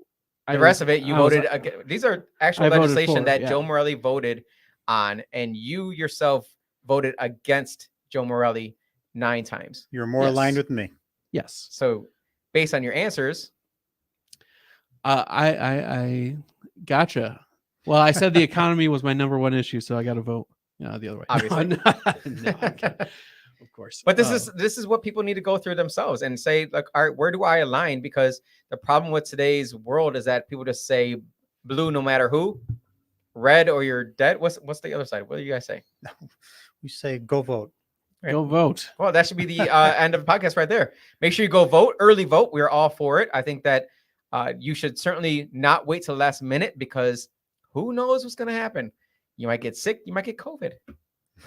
B: The rest of it, you voted against. These are actual
A: I voted
B: legislation
A: for,
B: that
A: yeah.
B: Joe Morelli voted on, and you yourself voted against Joe Morelli 9 times.
C: You're more
A: Yes.
C: aligned with me.
A: yes.
B: So, based on your answers,
A: I gotcha. Well, I said the economy was my number one issue, so I got to vote the other way.
B: Obviously.
A: No, I'm kidding. Of course.
B: but this is what people need to go through themselves and say, like, all right, where do I align? Because the problem with today's world is that people just say blue no matter who, red or you're dead. What's the other side? What do you guys say?
C: We say go vote.
A: go vote.
B: Well, that should be the end of the podcast right there. Make sure you go vote, early vote. We're all for it. I think that you should certainly not wait till the last minute because who knows what's going to happen. You might get sick. You might get COVID.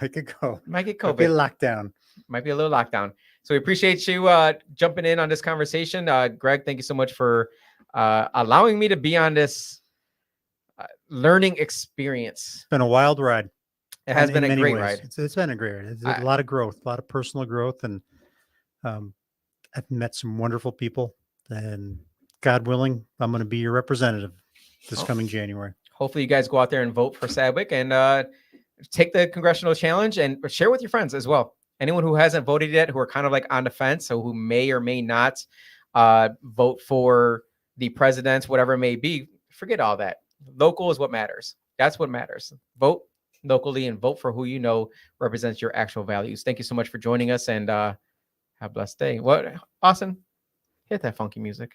C: Make it go.
B: You might get
C: Might be a
B: COVID.
C: lockdown.
B: Might be a little lockdown. So we appreciate you jumping in on this conversation. Greg, thank you so much for allowing me to be on this learning experience.
C: It's been a wild ride.
B: It has
C: in
B: been a
C: many
B: great
C: ways.
B: ride.
C: It's been a great ride. It's a lot of growth, a lot of personal growth, and I've met some wonderful people. And God willing, I'm going to be your representative this coming January.
B: Hopefully you guys go out there and vote for Sadwick and take the congressional challenge and share with your friends as well. Anyone who hasn't voted yet, who are kind of like on the fence, so who may or may not vote for the president, whatever it may be, forget all that. Local is what matters. That's what matters. Vote locally and vote for who you know represents your actual values. Thank you so much for joining us and have a blessed day. What, Austin? Hit that funky music.